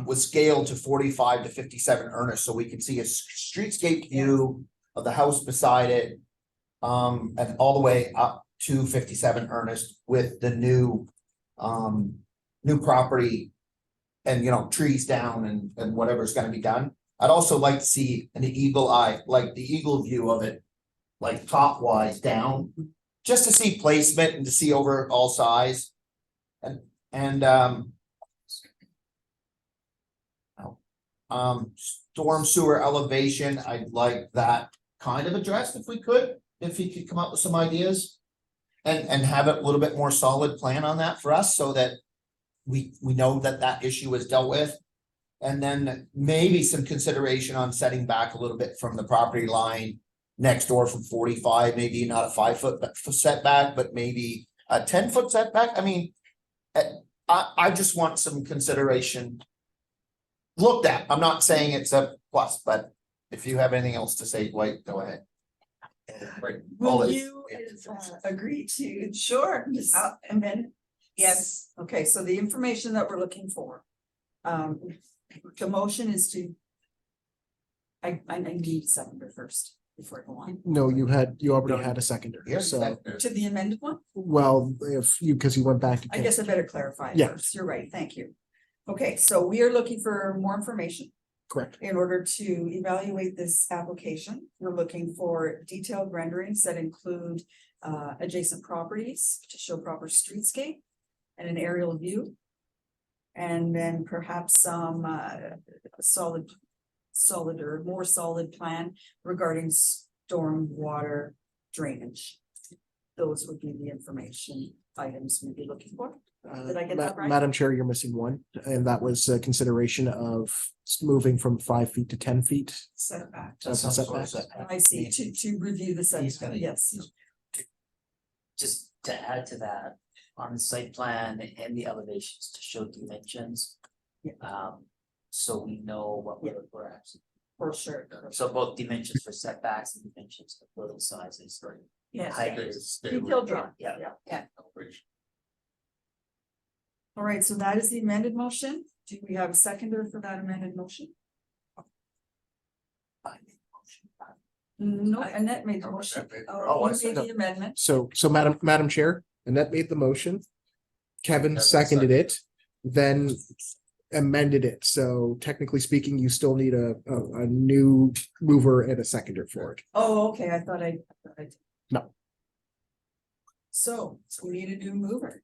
was scaled to 45 to 57 Ernest, so we can see a streetscape view of the house beside it. And all the way up to 57 Ernest with the new property and, you know, trees down and whatever's gonna be done. I'd also like to see an eagle eye, like the eagle view of it, like top wise down, just to see placement and to see over all size. And storm sewer elevation, I'd like that kind of addressed if we could, if he could come up with some ideas. And have a little bit more solid plan on that for us so that we know that issue is dealt with. And then maybe some consideration on setting back a little bit from the property line next door from 45, maybe not a 5 foot setback, but maybe a 10-foot setback. I mean, I just want some consideration looked at. I'm not saying it's a plus, but If you have anything else to say, Dwight, go ahead. Right. All Will this- you agree to? Sure. And then, yes, okay, so the information that we're looking for. The motion is to. I need seconder first before I go on. No, you already had a seconder, Yes, so, To the amended one? well, because you went back to. I guess I better clarify Yeah. first. You're right, thank you. Okay, so we are looking for more information. Correct. In order to evaluate this application, we're looking for detailed renderings that include adjacent properties to show proper streetscape and an aerial view. And then perhaps some solid or more solid plan regarding stormwater drainage. Those would be the information items we'd be looking for. Did I get that right? Madam Chair, you're missing one, and that was a consideration of moving from 5 feet to 10 feet. Setback. That's a setback. I see, to review the setback, yes. Just to add to that, on the site plan and the elevations to show dimensions. Yeah. So we know what we're actually, For sure. so both dimensions for setbacks and dimensions for building sizes or Yes. height. Detailed drawing, Yeah. yeah. All right, so that is the amended motion. Do we have a seconder for that amended motion? No, Annette made the motion. Oh, I You see. made the amendment. So Madam Chair, Annette made the motion. Kevin Kevin seconded it, then amended it. So technically speaking, you still need a new mover and a seconder for it. Oh, okay, I thought I. did. No. So we need a new mover.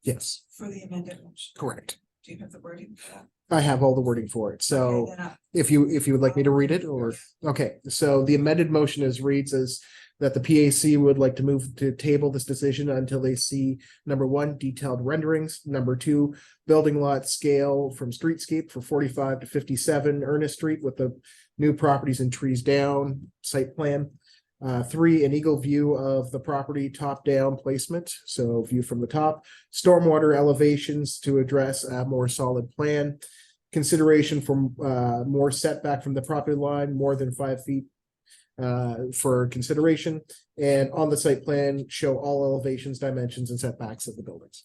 Yes, For the amended motion. correct. Do you have the wording for that? I have all the wording for it. So Okay, then if you would like me to read it, or, okay, so the amended motion is reads as that the PAC would like to move to table this decision until they see, number one, detailed renderings, number two, building lot scale from streetscape for 45 to 57 Ernest Street with the new properties and trees down site plan. Three, an eagle view of the property top down placement, so view from the top, stormwater elevations to address a more solid plan. Consideration from more setback from the property line, more than 5 feet for consideration, and on the site plan, show all elevations, dimensions, and setbacks of the buildings.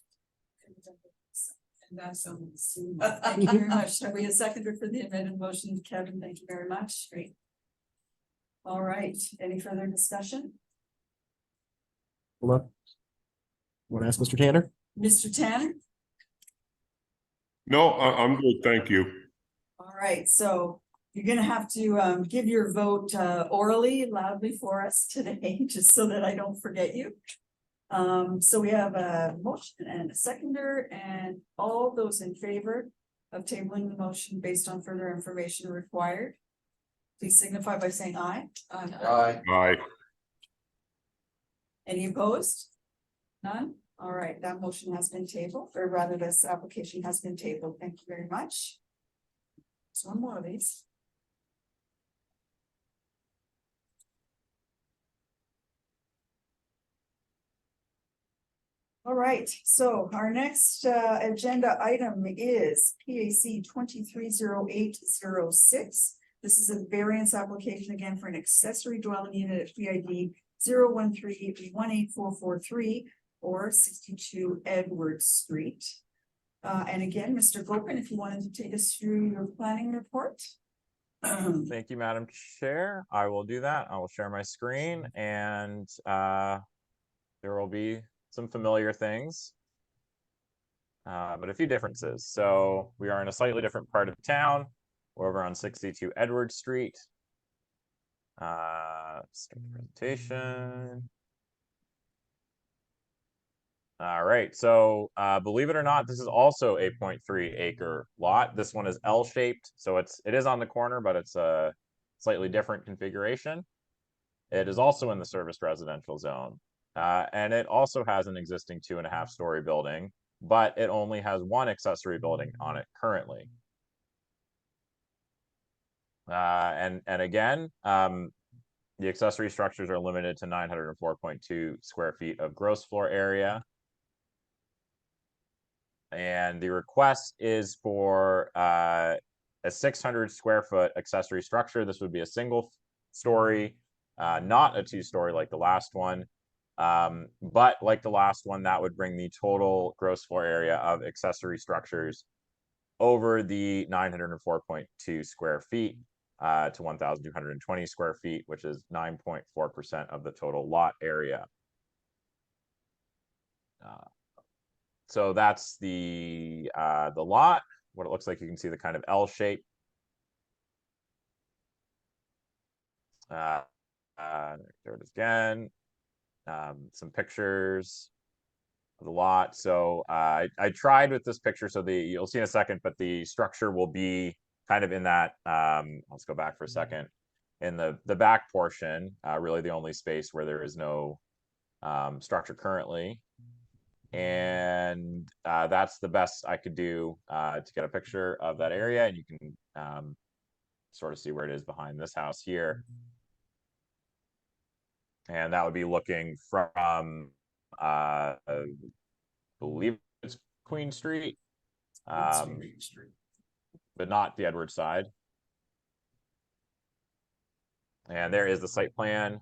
And that's on. Thank you very much. Have we a seconder for the amended motion? Kevin, thank you very much. Great. All right, any further discussion? Hold on. Want to ask Mr. Tanner? Mr. Tanner? No, I'm good, thank you. All right, so you're gonna have to give your vote orally loudly for us today, just so that I don't forget you. So we have a motion and a seconder, and all those in favor of tabling the motion based on further information required, please signify by saying aye. Aye. Any opposed? None? All right, that motion has been tabled, or rather this application has been tabled. Thank you very much. There's one more of these. All right, so our next agenda item is PAC 230806. This is a variance application again for an accessory dwelling unit at PID 013-18443 or 62 Edward Street. And again, Mr. Gopin, if you wanted to take us through your planning report. Thank you, Madam Chair. I will do that. I will share my screen, and there will be some familiar things, but a few differences. So we are in a slightly different part of town. We're over on 62 Edward Street. Start the presentation. All right, so believe it or not, this is also a 0.3 acre lot. This one is L-shaped, so it is on the corner, but it's a slightly different configuration. It is also in the serviced residential zone, and it also has an existing 2.5-story building, but it only has one accessory building on it currently. And again, the accessory structures are limited to 904.2 square feet of gross floor area. And the request is for a 600 square foot accessory structure. This would be a single story, not a 2-story like the last one. But like the last one, that would bring the total gross floor area of accessory structures over the 904.2 square feet to 1,220 square feet, which is 9.4% of the total lot area. So that's the lot. What it looks like, you can see the kind of L shape. There it is again. Some pictures of the lot. So I tried with this picture, so you'll see in a second, but the structure will be kind of in that. Let's go back for a second. In the back portion, really the only space where there is no structure currently. And that's the best I could do to get a picture of that area, and you can sort of see where it is behind this house here. And that would be looking from I believe it's Queen Street, but not the Edward side. And there is the site plan.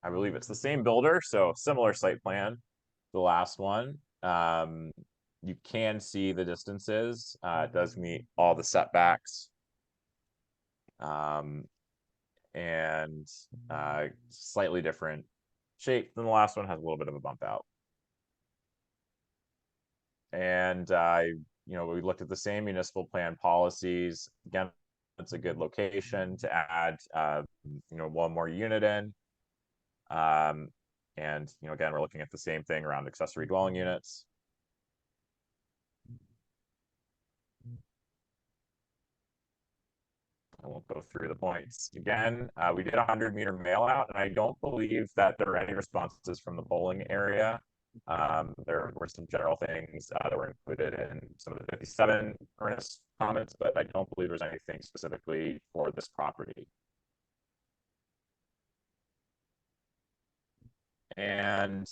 I believe it's the same builder, so similar site plan, the last one. You can see the distances. It does meet all the setbacks. And slightly different shape than the last one, has a little bit of a bump out. And we looked at the same municipal plan policies. Again, it's a good location to add one more unit in. And again, we're looking at the same thing around accessory dwelling units. I won't go through the points again. We did a 100-meter mail out, and I don't believe that there were any responses from the polling area. There were some general things that were included in some of the 57 Ernest comments, but I don't believe there's anything specifically for this property. And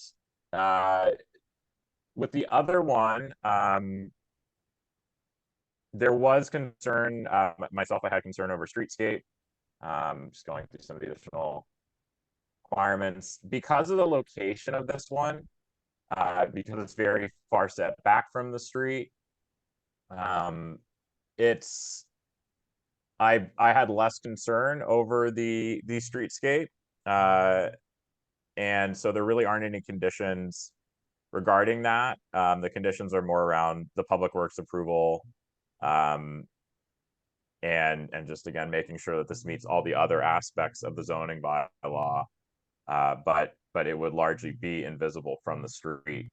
with the other one, there was concern, myself, I had concern over streetscape, just going through some of the additional requirements. Because of the location of this one, because it's very far set back from the street, I had less concern over the streetscape. And so there really aren't any conditions regarding that. The conditions are more around the public works approval, and just again making sure that this meets all the other aspects of the zoning bylaw, but it would largely be invisible from the street.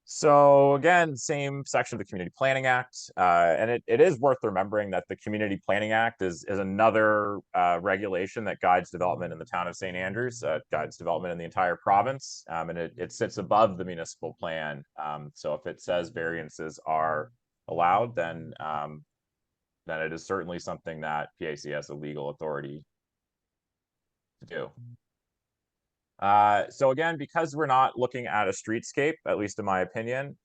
So again, same section of the Community Planning Act, and it is worth remembering that the Community Planning Act is another regulation that guides development in the town of St. Andrews, guides development in the entire province, and it sits above the municipal plan. So if it says variances are allowed, then it is certainly something that PAC has a legal authority to do. So again, because we're not looking at a streetscape, at least in my opinion,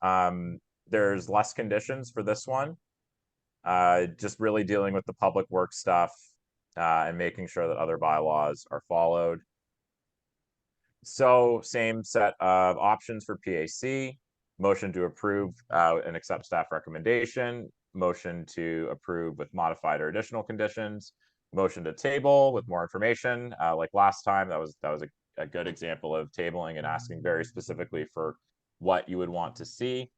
there's less conditions for this one. Just really dealing with the public works stuff and making sure that other bylaws are followed. So same set of options for PAC: motion to approve and accept staff recommendation, motion to approve with modified or additional conditions, motion to table with more information. Like last time, that was a good example of tabling and asking very specifically for what you would want to see,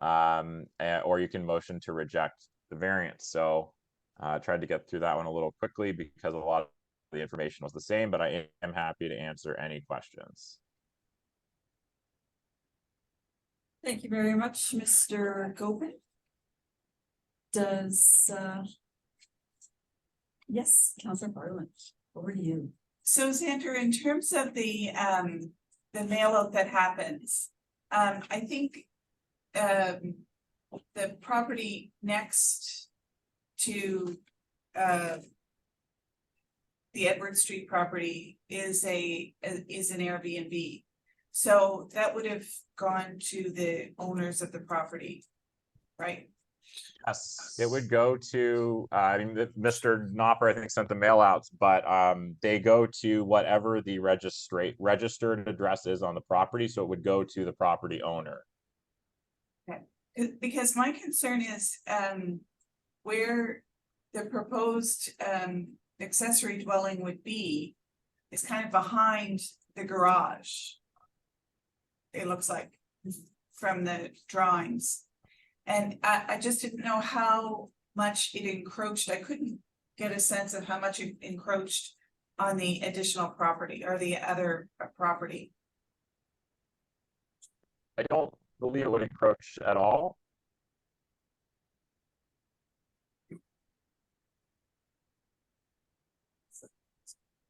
or you can motion to reject the variance. So I tried to get through that one a little quickly because a lot of the information was the same, but I am happy to answer any questions. Thank you very much, Mr. Gopin. Yes, Councillor Parliament, over to you. So Xander, in terms of the mail out that happens, I think the property next to the Edward Street property is an Airbnb. So that would have gone to the owners of the property, right? Yes, it would go to, I mean, Mr. Knopper, I think, sent the mail outs, but they go to whatever the registered address is on the property, so it would go to the property owner. Because my concern is where the proposed accessory dwelling would be is kind of behind the garage. It looks like from the drawings. And I just didn't know how much it encroached. I couldn't get a sense of how much it encroached on the additional property or the other property. I don't believe it would encroach at all.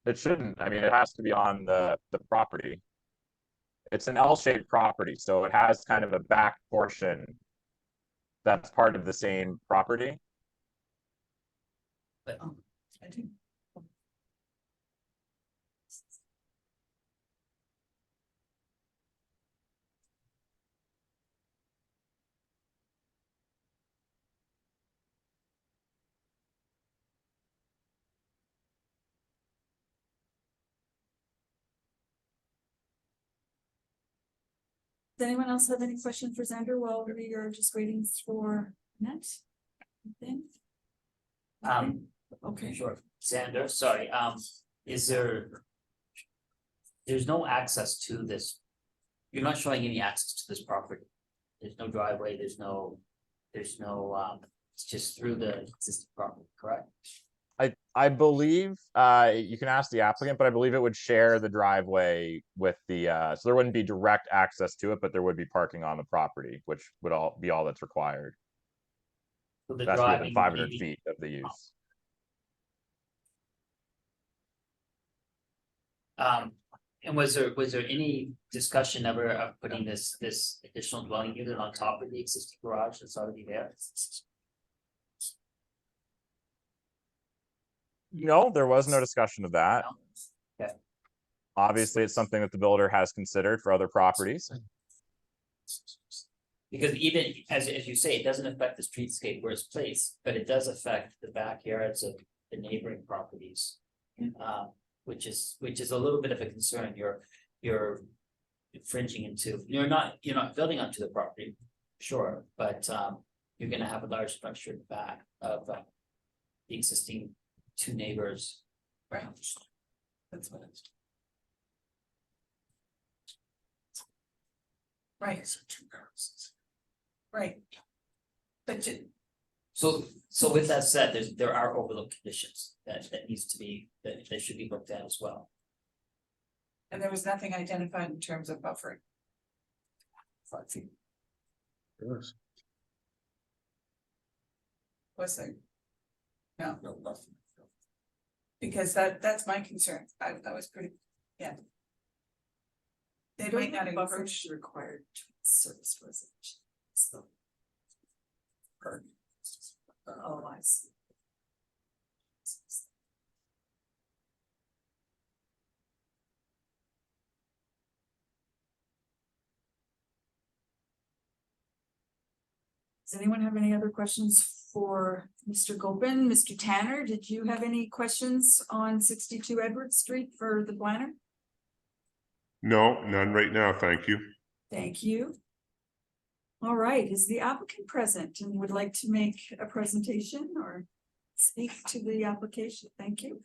It shouldn't. I mean, it has to be on the property. It's an L-shaped property, so it has kind of a back portion that's part of the same property. But I do. Does anyone else have any questions for Xander while we are just waiting for Annette? Anything? Okay. Sure, Xander, sorry, is there's no access to this, you're not showing any access to this property. There's no driveway, there's no, it's just through the existing property, correct? I believe you can ask the applicant, but I believe it would share the driveway with the so there wouldn't be direct access to it, but there would be parking on the property, which would be all that's required. So the That's driving within would 500 be- feet of the use. And was there any discussion ever of putting this additional dwelling unit on top of the existing garage that's already there? No, there was no discussion of that. Okay. Obviously, it's something that the builder has considered for other properties. Because even as you say, it doesn't affect the streetscape where it's placed, but it does affect the backyards of the neighboring properties. Which is a little bit of a concern. You're infringing into, you're not building onto the property, sure, but you're gonna have a large structure in the back of the existing two neighbors. Right. That's what it's. Right. Right. But So with that said, there are overlook conditions that needs to be, that should be looked at as well. and there was nothing identified in terms of buffering. 5 feet. Was there? No. No buffering. Because that's my concern. I was pretty, yeah. They might not encroach. Required service residential. So. Oh, I see. Does anyone have any other questions for Mr. Gopin? Mr. Tanner, did you have any questions on 62 Edward Street for the planner? No, none right now, thank you. Thank you. All right, is the applicant present and would like to make a presentation or speak to the application? Thank you.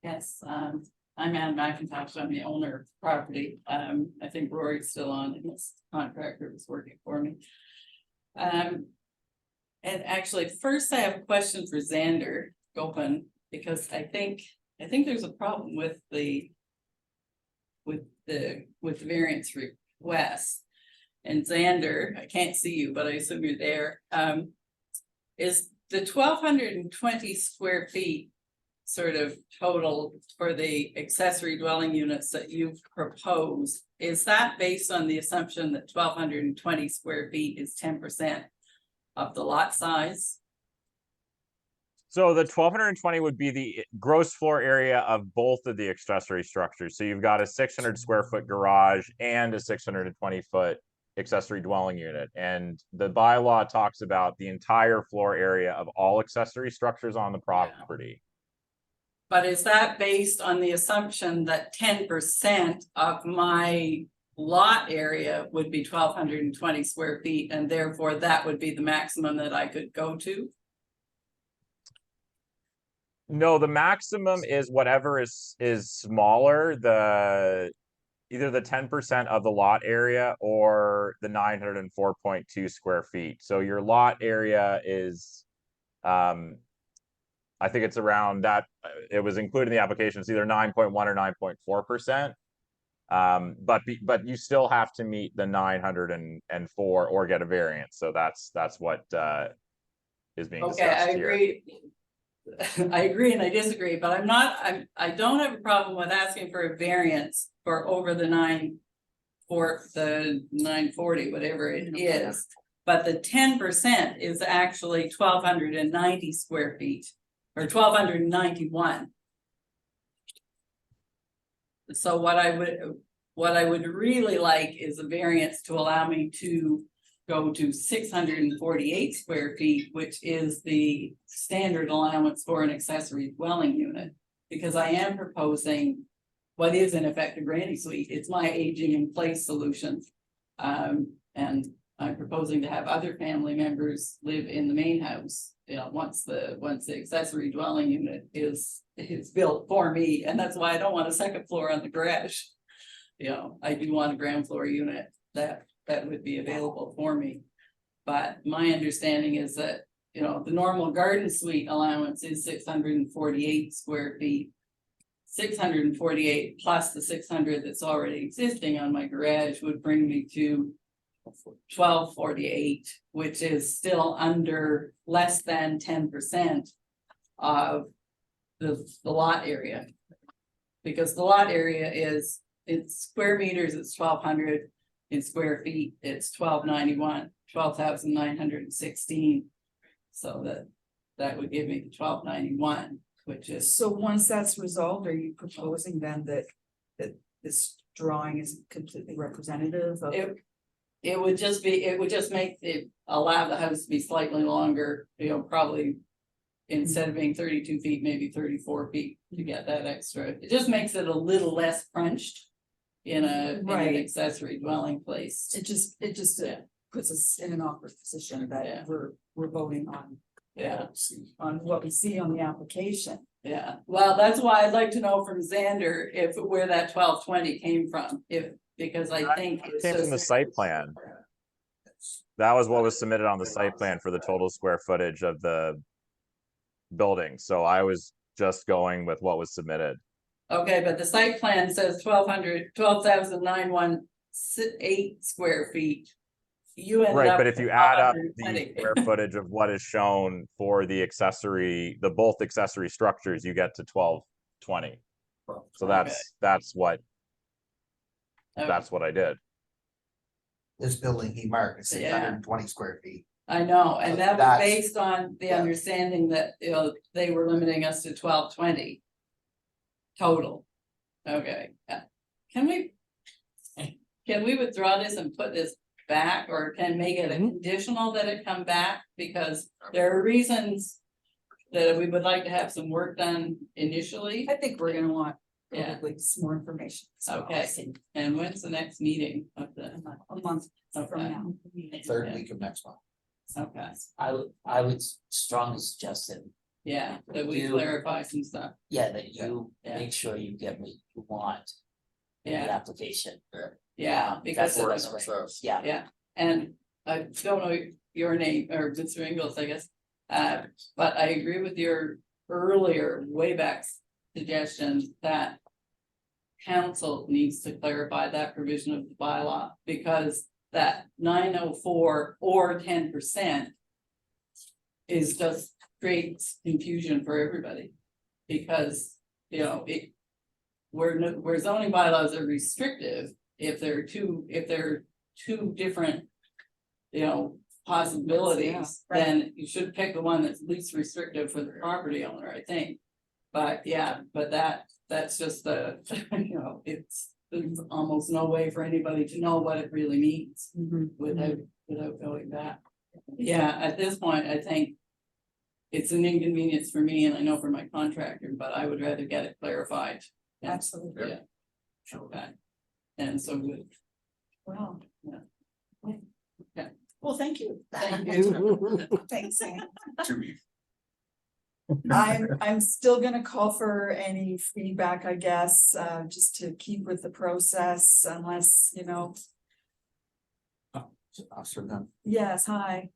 Yes, I'm Ann McIntosh, I'm the owner of the property. I think Rory's still on, and his contractor was working for me. And actually, first I have a question for Xander Gopin, because I think there's a problem with the variance request. And Xander, I can't see you, but I assume you're there. Is the 1,220 square feet sort of total for the accessory dwelling units that you've proposed? Is that based on the assumption that 1,220 square feet is 10% of the lot size? So the 1,220 would be the gross floor area of both of the accessory structures. So you've got a 600 square foot garage and a 620 foot accessory dwelling unit. And the bylaw talks about the entire floor area of all accessory structures on the property. But is that based on the assumption that 10% of my lot area would be 1,220 square feet, and therefore that would be the maximum that I could go to? No, the maximum is whatever is smaller, either the 10% of the lot area or the 904.2 square feet. So your lot area is, I think it's around that. It was included in the application. It's either 9.1 or 9.4%. But you still have to meet the 904 or get a variance. So that's what is being discussed Okay, I here. agree. I agree and I disagree, but I don't have a problem with asking for a variance for over the 940, whatever it is. But the 10% is actually 1,290 square feet or 1,291. So what I would really like is a variance to allow me to go to 648 square feet, which is the standard allowance for an accessory dwelling unit. Because I am proposing what is in effect a granny suite. It's my aging in place solution. And I'm proposing to have other family members live in the main house, you know, once the accessory dwelling unit is built for me. And that's why I don't want a second floor on the garage. You know, I do want a ground floor unit that would be available for me. But my understanding is that, you know, the normal garden suite allowance is 648 square feet. 648 plus the 600 that's already existing on my garage would bring me to 1,248, which is still under less than 10% of the lot area. Because the lot area is, it's square meters, it's 1,200. In square feet, it's 1,291, 12,916. So that would give me the 1,291, which is. So once that's resolved, are you proposing then that this drawing is completely representative of? It would just make it allow the house to be slightly longer, you know, probably instead of being 32 feet, maybe 34 feet to get that extra. It just makes it a little less crunched in an accessory dwelling place. It just puts us in an awkward position that we're voting on. On what we see on the application. Yeah, well, that's why I'd like to know from Xander where that 1,220 came from, because I think it came from the site plan. That was what was submitted on the site plan for the total square footage of the building. So I was just going with what was submitted. Okay, but the site plan says 12,918 square feet. You ended right, up but if you add up the 120. square footage of what is shown for the both accessory structures, you get to 1,220. So that's what I did. This building he marked is 620 square feet. I know, and So that was that's- based on the understanding that, you know, they were limiting us to 1,220 total. Okay, can we withdraw this and put this back, or can make it a conditional that it come back? Because there are reasons that we would like to have some work done initially. I think we're gonna want probably some more information. Okay, and when's the next meeting of the? A month from now. Third week of next month. Okay, I would strongly suggest that, yeah, that we You- clarify some stuff. that you Yeah. make sure you get what you want in the Yeah, application. yeah, because That's the Works best with way. us. Yeah, yeah, and I don't know your name, or Mr. Ingles, I guess. But I agree with your earlier way back suggestion that council needs to clarify that provision of the bylaw, because that 904 or 10% is just creates confusion for everybody. Because, you know, where zoning bylaws are restrictive, if there are two different, you know, possibilities, right. then you should pick the one that's least restrictive for the property owner, I think. But yeah, but that's just the, you know, there's almost no way for anybody to know what it really means without going back. Yeah, at this point, I think it's an inconvenience for me and I know for my contractor, but I would rather get it clarified. Absolutely. Yeah. Okay. And so good. Wow. Yeah. Okay. Well, thank you. Thank you. Thanks, Anne. To be I'm still gonna call for any feedback, I guess, just to keep with the process unless, you know, Officer Dunn. yes, hi.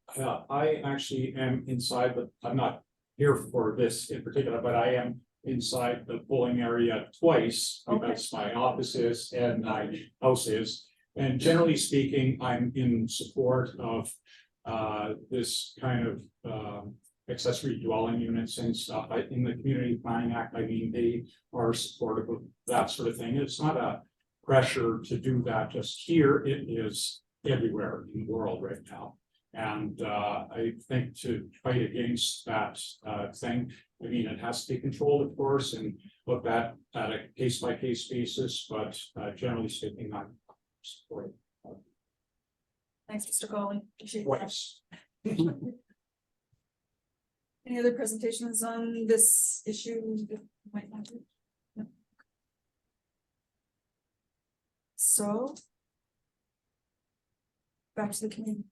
I actually am inside, but I'm not here for this in particular, but I am inside the polling area twice because my office is and my house is. And generally speaking, I'm in support of this kind of accessory dwelling units and stuff. In the Community Planning Act, I mean, they are supportive of that sort of thing. It's not a pressure to do that just here. It is everywhere in the world right now. And I think to fight against that thing, I mean, it has to be controlled, of course, and looked at a case by case basis, but generally speaking, I'm supportive. Thanks, Mr. Gauley. Appreciate that. Twice. Any other presentations on this issue? Might not be? No. So. Back to the committee.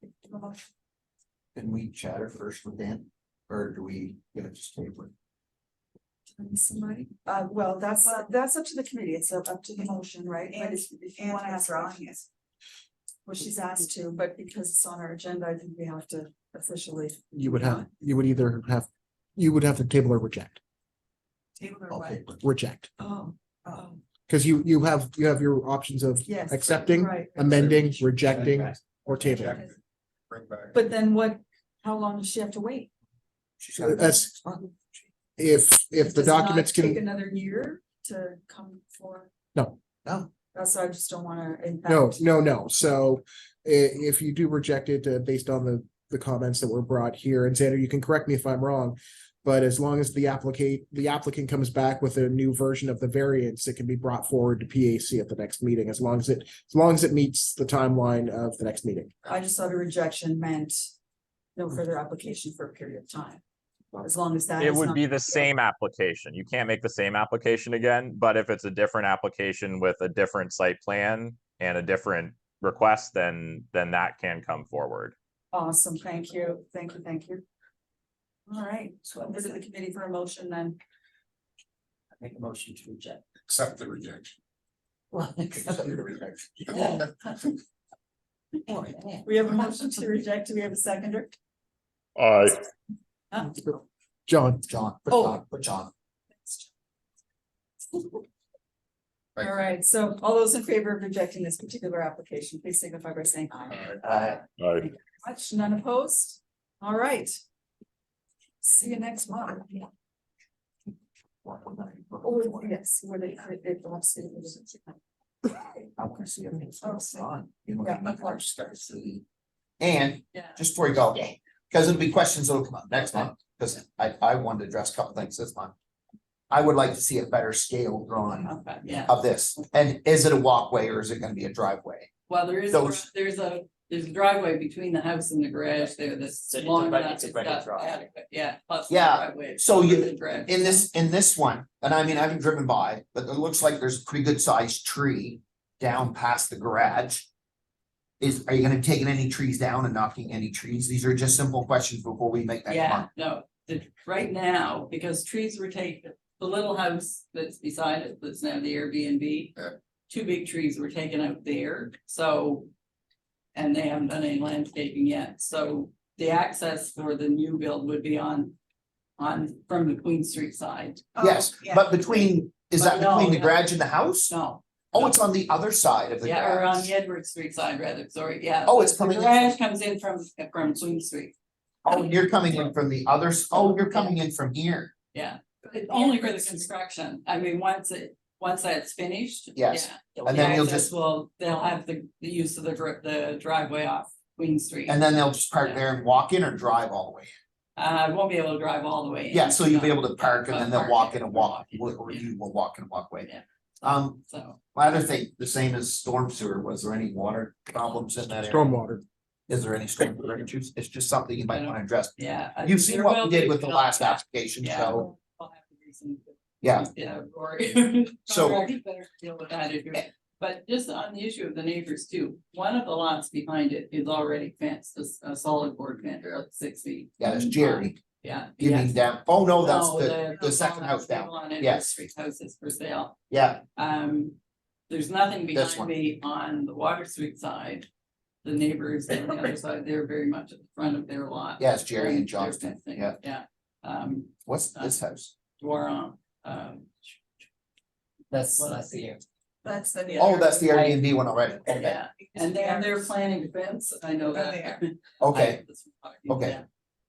Can we chatter first with Dan? Or do we get it just table it? Somebody, well, that's up to the committee. It's up to the motion, right? But if you want to ask her, well, she's asked to, but because it's on our agenda, I think we have to officially. You would have to table or reject, Table or what? reject. Oh. Because you have your options of Yes. accepting, Right. amending, rejecting, or tabling. bring back. But then how long does she have to wait? She's got That's if the Does it not documents take can, another year to come for? no, That's why I just don't wanna no, impact. no. So if you do reject it based on the comments that were brought here, and Xander, you can correct me if I'm wrong. But as long as the applicant comes back with a new version of the variance, it can be brought forward to PAC at the next meeting, as long as it meets the timeline of the next meeting. I just thought a rejection meant no further application for a period of time. As long as that It is would not- be the same application. You can't make the same application again, but if it's a different application with a different site plan and a different request, then that can come forward. Awesome, thank you. All right, so I'll visit the committee for a motion then. I make a motion to reject. Accept the rejection. We have a motion to reject. Do we have a seconder? Aye. John, Put John. All right, so all those in favor of rejecting this particular application, please signify by saying aye. Aye. Thank you very much. None opposed? All right. See you next month. Oh, yes, where they. I want to see everything. On, you know, Yeah. McIntosh starts to. And Yeah. just before you go, because it'll be questions that'll come up next month, because I wanted to address a couple things this month. I would like to see a better scale drawn Okay, yeah. of this, and is it a walkway or is it gonna be a driveway? Well, there's a driveway between the house and the garage there that's So it's a long ready- enough. it's a It's ready got drive. adequate, yeah. Plus the Yeah, driveway so for you- the garage. In this one, and I mean, I haven't driven by, but it looks like there's a pretty good sized tree down past the garage. Are you gonna be taking any trees down and knocking any trees? These are just simple questions before we make that. Yeah, no, right now, because trees were taken, the little house that's beside it, that's now the Airbnb. Yeah. 2 big trees were taken out there, so. And they haven't done any landscaping yet, so the access for the new build would be on from the Queen Street side. Yes, yeah. but is that But no, between the no. garage and the house? No, Oh, it's on the other side of the yeah, or on garage. the Edward Street side rather, sorry, yeah. Oh, it's The coming in garage comes in from Queen Street, Oh, you're coming in from the others. Oh, you're coming in from here. yeah. It's only for the construction, I mean, once that's finished. Yes. yeah, And the then you'll access just, they'll have the use of the driveway off Queen Street. And then they'll just park there and walk in or drive all the way in? I won't be able to drive all the way in. Yeah, so you'll be able to park and then they'll Park walk there. in and walk, Yeah. or you will walk in and walk away. Yeah. So, my other thing, the same as storm sewer, was there any water problems in that area? Stormwater. Is there any storm sewer issues? It's just something you might want to address. Yeah. You've seen there what will we did be, with the you know, last application, yeah, so, I'll have to do some- yeah. Yeah, Rory. So- Rory better deal with that issue. But just on the issue of the neighbors too, one of the lots behind it is already fenced, a solid board fence, or 6 feet. Yeah, that's Jerry. Yeah. You mean yes. down, oh, no, that's No, the second house down. On Yes. Street houses for sale. Yeah, There's nothing This behind one. me on the Water Street side. The neighbors on the other side, they're very much at the front of their lot. yeah, it's Jerry and They're Johnston. fencing, Yeah. Yeah. What's this house? Dwarong, That's the That's the. Oh, that's the Airbnb one already. Okay, yeah, and they're planning to fence, I know that. okay. Okay.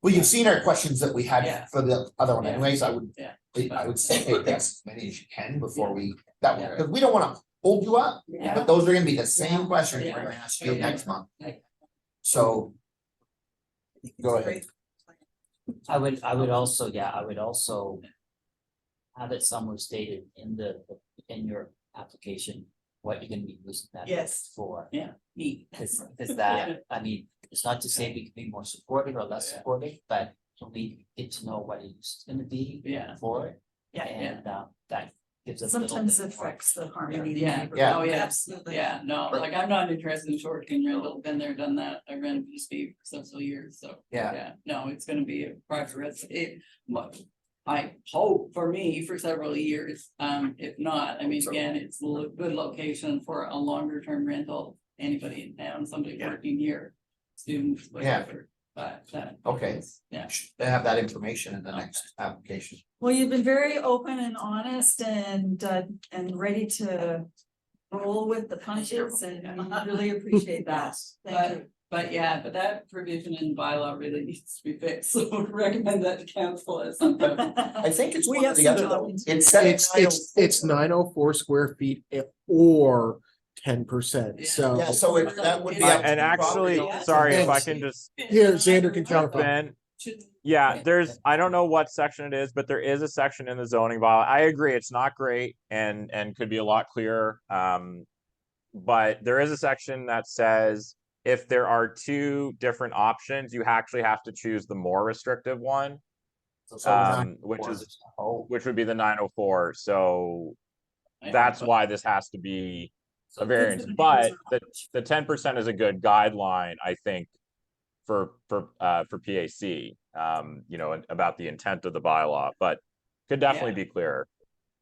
Well, you've seen our questions that we had Yeah. for the other one Yeah. anyways. I would say, hey, that's as many as you can before we, that one, because we don't wanna hold you up. Yeah. But those are gonna be the same questions Yeah. we're gonna ask you Yeah. next month. Yeah. So. Go ahead. I would also, I would also. Have it somewhere stated in in your application, what you're gonna be using that Yes. for. Yeah, neat. Cause that, I mean, it's not to say we can be more supportive or less supportive, but we get to know what it's gonna be Yeah. for it. Yeah, yeah. And that gives us. a little Sometimes bit it more- affects the harmony. in the Yeah, neighborhood. Yeah. oh, yeah, Absolutely. yeah, no, like I'm not interested in short-term rental, been there, done that, I rented this fee for several years, so. Yeah. No, it's gonna be a private residence, I hope for me for several years, if not, I mean, again, it's a good location for a longer term rental. Anybody in town, somebody working here, students, whatever, but. Okay. Yeah. They have that information in the next application. Well, you've been very open and honest and ready to roll with the punches and we really appreciate that. Thank you. But that provision in bylaw really needs to be fixed, so I would recommend that to council as something. I think it's We one or have the some other though. talking to It's do. set. It's 904 square feet or 10%. Yeah. So Yeah, so that would be. Yeah, up to And the actually, property owner. sorry if I Yes. can just here, Xander can jump clarify. in. Yeah, I don't know what section it is, but there is a section in the zoning bylaw. I agree, it's not great and could be a lot clearer. But there is a section that says if there are two different options, you actually have to choose the more restrictive one, which would be the 904. So that's why this has to be a variance. But the 10% is a good guideline, I think, for PAC, you know, about the intent of the bylaw, but could definitely be clearer.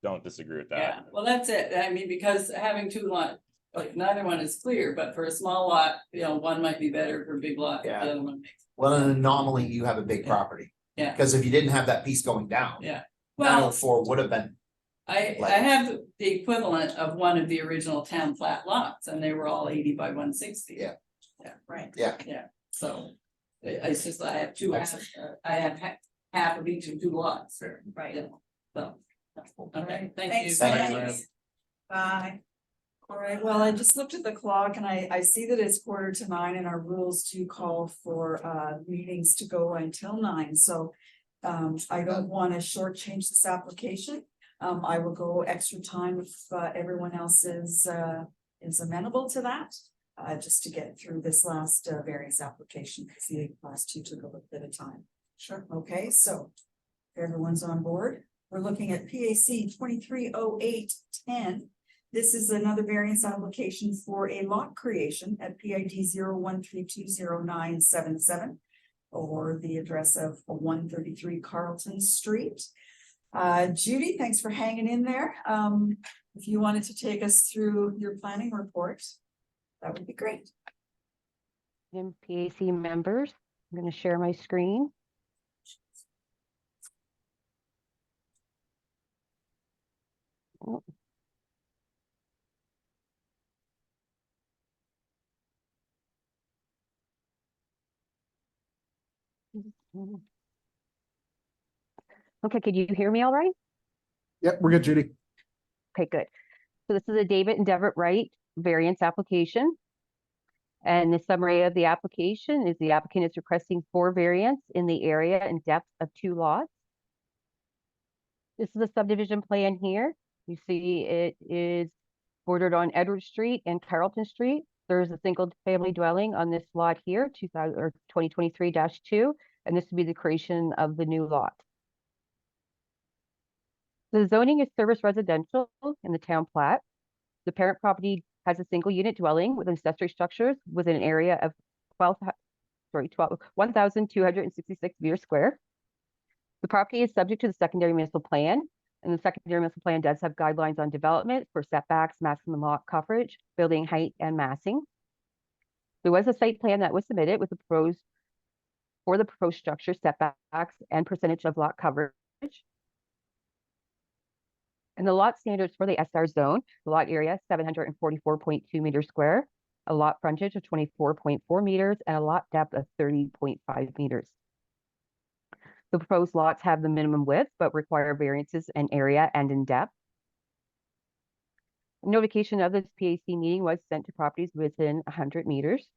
Don't disagree with that. Yeah, well, that's it, I mean, because having two lots, like neither one is clear, but for a small lot, you know, one might be better for a big lot, the Yeah. other one makes. Well, an anomaly, you have a big Yeah. property. Yeah. Because if you didn't have that piece going down. Yeah. 904 would have been. I have the equivalent of one of the original town flat lots, and they were all 80 by 160. Yeah. Yeah, right. Yeah. Yeah, so it's just, I have two, I have half of each of two lots. Right. Yeah, so, okay, thank you. Thanks. Thanks. Bye. All right, well, I just looked at the clock and I see that it's 8:45 and our rules do call for meetings to go until 9, so. I don't want to shortchange this application. I will go extra time if everyone else is amenable to that. Just to get through this last variance application, because the last two took a little bit of time. Sure. Okay, so if everyone's on board, we're looking at PAC 230810. This is another variance application for a lot creation at PID 01320977 or the address of 133 Carleton Street. Judy, thanks for hanging in there. If you wanted to take us through your planning report, that would be great. And PAC members, I'm going to share my screen. Oh. Okay, could you hear me all right? Yep, we're good, Judy. Okay, good. So this is a David and Deborah Wright variance application. And the summary of the application is the applicant is requesting 4 variants in the area and depth of 2 lots. This is a subdivision plan here. You see it is bordered on Edward Street and Carleton Street. There's a single family dwelling on this lot here, 2023-2, and this would be the creation of the new lot. The zoning is service residential in the town plat. The parent property has a single unit dwelling with accessory structures within an area of 1,266 meters square. The property is subject to the secondary municipal plan, and the secondary municipal plan does have guidelines on development for setbacks, maximum lot coverage, building height, and massing. There was a site plan that was submitted with the proposed structure, setbacks, and percentage of lot coverage. And the lot standards for the SR zone, the lot area 744.2 meters square, a lot frontage of 24.4 meters, and a lot depth of 30.5 meters. The proposed lots have the minimum width, but require variances in area and in depth. Notification of this PAC meeting was sent to properties within 100 meters.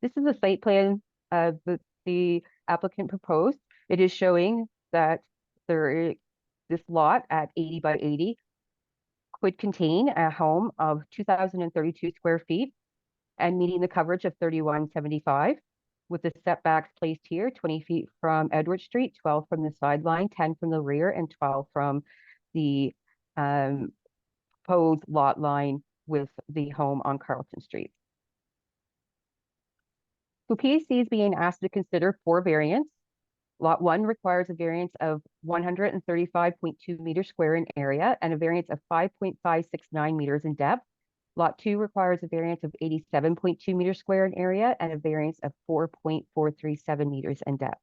This is a site plan the applicant proposed. It is showing that this lot at 80 by 80 could contain a home of 2,032 square feet and meeting the coverage of 3175, with the setbacks placed here, 20 feet from Edward Street, 12 from the sideline, 10 from the rear, and 12 from the proposed lot line with the home on Carleton Street. So PAC is being asked to consider 4 variants. Lot 1 requires a variance of 135.2 meters square in area and a variance of 5.569 meters in depth. Lot 2 requires a variance of 87.2 meters square in area and a variance of 4.437 meters in depth.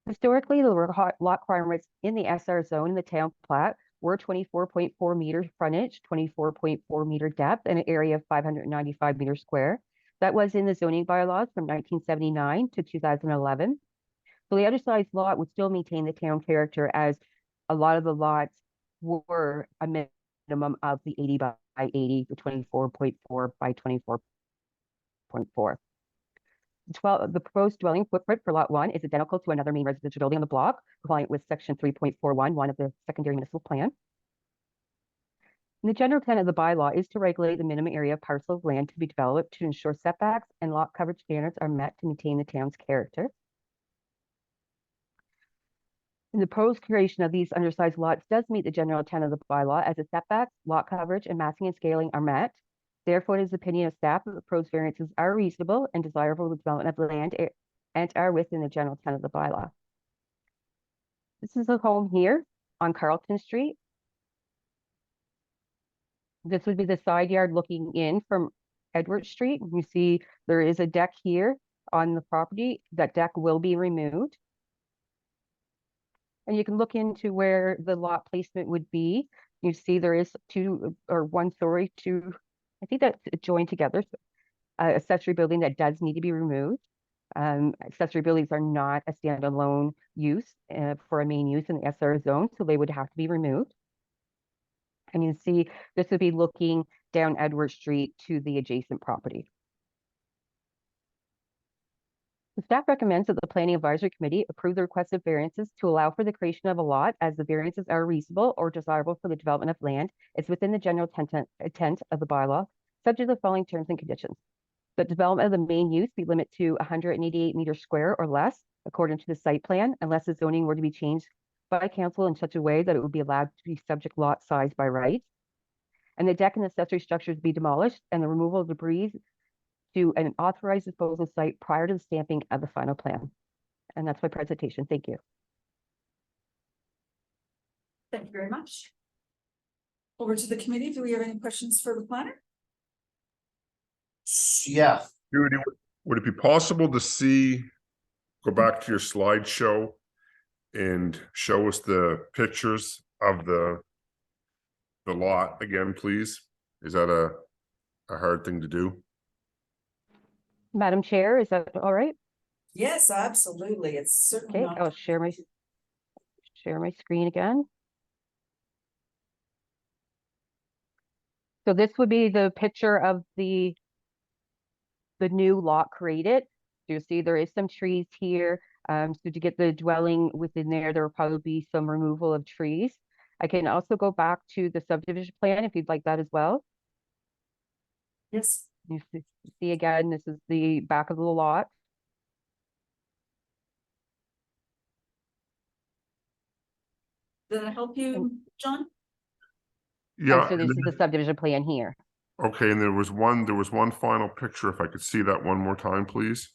Historically, the lot requirements in the SR zone in the town plat were 24.4 meters frontage, 24.4 meter depth, and an area of 595 meters square. That was in the zoning bylaws from 1979 to 2011. So the undersized lot would still maintain the town character, as a lot of the lots were a minimum of the 80 by 80, the 24.4 by 24.4. The proposed dwelling footprint for lot 1 is identical to another main residential building on the block, compliant with section 3.411 of the secondary municipal plan. And the general intent of the bylaw is to regulate the minimum area of parcel of land to be developed to ensure setbacks and lot coverage standards are met to maintain the town's character. And the proposed creation of these undersized lots does meet the general intent of the bylaw, as the setbacks, lot coverage, and massing and scaling are met. Therefore, it is the opinion of staff that the proposed variances are reasonable and desirable for the development of the land and are within the general intent of the bylaw. This is a home here on Carleton Street. This would be the side yard looking in from Edward Street. You see there is a deck here on the property. That deck will be removed. And you can look into where the lot placement would be. You see there is 2 or 1 story, 2, I think that's joined together. Accessory building that does need to be removed. Accessory buildings are not a standalone use for a main use in the SR zone, so they would have to be removed. And you see this would be looking down Edward Street to the adjacent property. The staff recommends that the Planning Advisory Committee approve the requested variances to allow for the creation of a lot, as the variances are reasonable or desirable for the development of land. It's within the general intent of the bylaw, subject to the following terms and conditions. The development of the main use be limited to 188 meters square or less, according to the site plan, unless the zoning were to be changed by council in such a way that it would be allowed to be subject lot size by right. And the deck and accessory structures be demolished, and the removal of debris to an authorized disposal site prior to the stamping of the final plan. And that's my presentation. Thank you. Thank you very much. Over to the committee. Do we have any questions for the planner? Yeah. Judy, would it be possible to go back to your slideshow and show us the pictures of the lot again, please? Is that a hard thing to do? Madam Chair, is that all right? Yes, absolutely. It's certainly Okay, I'll share my screen again. So this would be the picture of the the new lot created. You see there is some trees here. So to get the dwelling within there, there will probably be some removal of trees. I can also go back to the subdivision plan if you'd like that as well. Yes. You see again, this is the back of the lot. Did that help you, John? Yeah, So this is the subdivision plan here. okay, and there was one final picture, if I could see that one more time, please.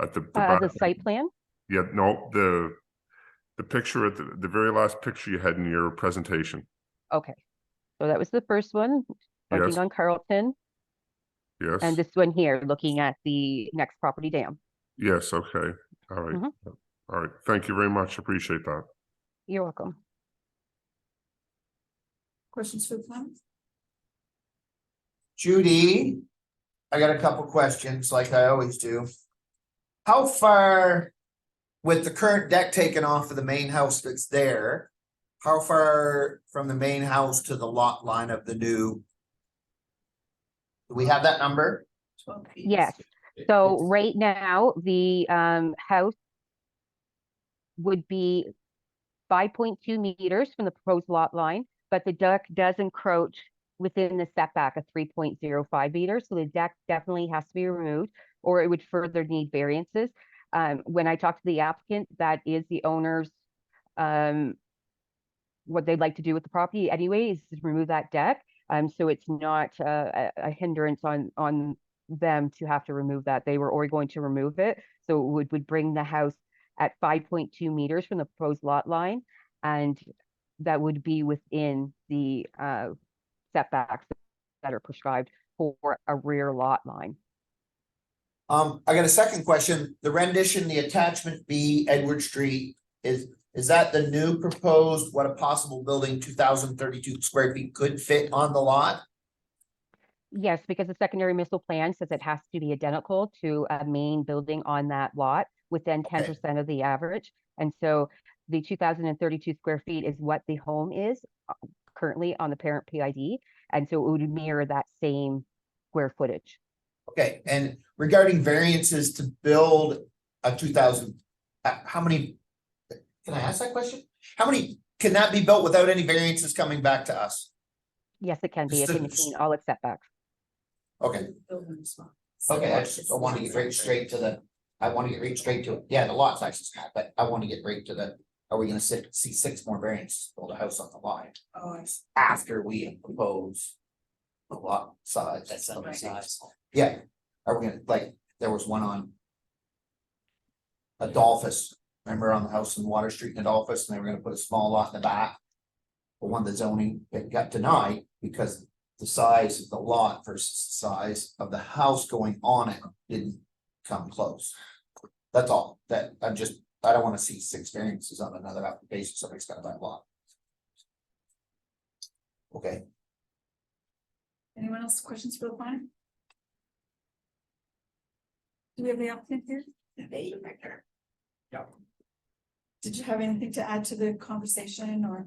At the back. The site plan? Yeah, no, the picture at the very last picture you had in your presentation. Okay, so that was the first one, fronting Yes. on Carleton. Yes. And this one here, looking at the next property down. Yes, okay, all right. Mhm. All right, thank you very much, appreciate that. You're welcome. Questions for the plan? Judy, I got a couple questions like I always do. How far, with the current deck taken off of the main house that's there, how far from the main house to the lot line of the new? Do we have that number? 12 feet. Yes, so right now, the house would be 5.2 meters from the proposed lot line, but the deck does encroach within the setback of 3.05 meters. So the deck definitely has to be removed, or it would further need variances. When I talked to the applicant, that is the owner's what they'd like to do with the property anyway, is to remove that deck. So it's not a hindrance on them to have to remove that. They were already going to remove it. So it would bring the house at 5.2 meters from the proposed lot line. And that would be within the setbacks that are prescribed for a rear lot line. I got a second question. The rendition, the attachment B, Edward Street, is that the new proposed, what a possible building 2,032 square feet could fit on the lot? Yes, because the secondary missile plan says it has to be identical to a main building on that lot within 10% of the average. And so the 2,032 square feet is what the home is currently on the parent PID. And so it would mirror that same square footage. Okay, and regarding variances to build a 2,000, how many? Can I ask that question? How many can that be built without any variances coming back to us? Yes, it can be. It's in between all its setbacks. Okay, Building as well. okay, I want to get right straight to the, I want to get right straight to it. Yeah, the lot size is small, but I want to get right to the, are we gonna see 6 more variants, build a house on the line Oh, I see. after we propose the lot size? That's not size. Yeah, are we gonna, like, there was one on Adolphus, remember on the house in Water Street in Adolphus, and they were gonna put a small lot in the back. But one, the zoning, it got denied because the size of the lot versus the size of the house going on it didn't come close. That's all, that I don't wanna see 6 variances on another application, somebody's gotta buy a lot. Okay, Anyone else questions for the plan? Do we have the applicant here? Yeah. Did you have anything to add to the conversation or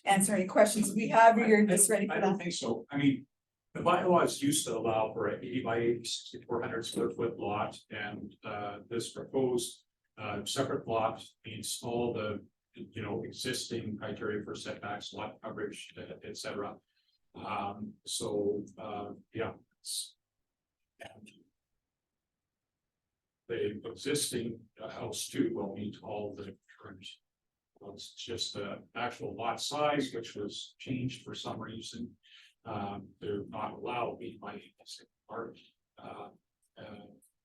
answer any questions we have? You're just ready for I don't that. think so. I mean, the bylaws used to allow for an 80 by 80, 6,400 square foot lot, and this proposed separate lot meets all the, you know, existing criteria for setbacks, lot coverage, et cetera. Yeah. And the existing house too will meet all the current. Well, it's just the actual lot size, which was changed for some reason. They're not allowed to be by a part.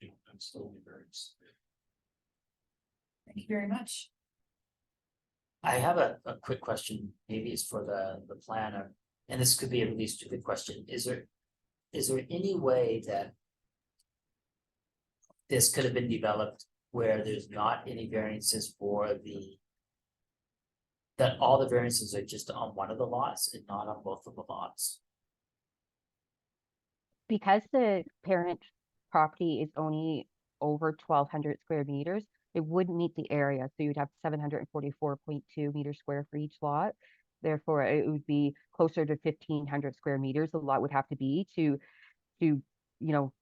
You know, that's the only variance. Thank you very much. I have a quick question, maybe it's for the planner, and this could be a really stupid question. Is there any way that this could have been developed where there's not any variances for that all the variances are just on one of the lots and not on both of the lots? Because the parent property is only over 1,200 square meters, it wouldn't meet the area. So you'd have 744.2 meters square for each lot. Therefore, it would be closer to 1,500 square meters. The lot would have to be to, you know,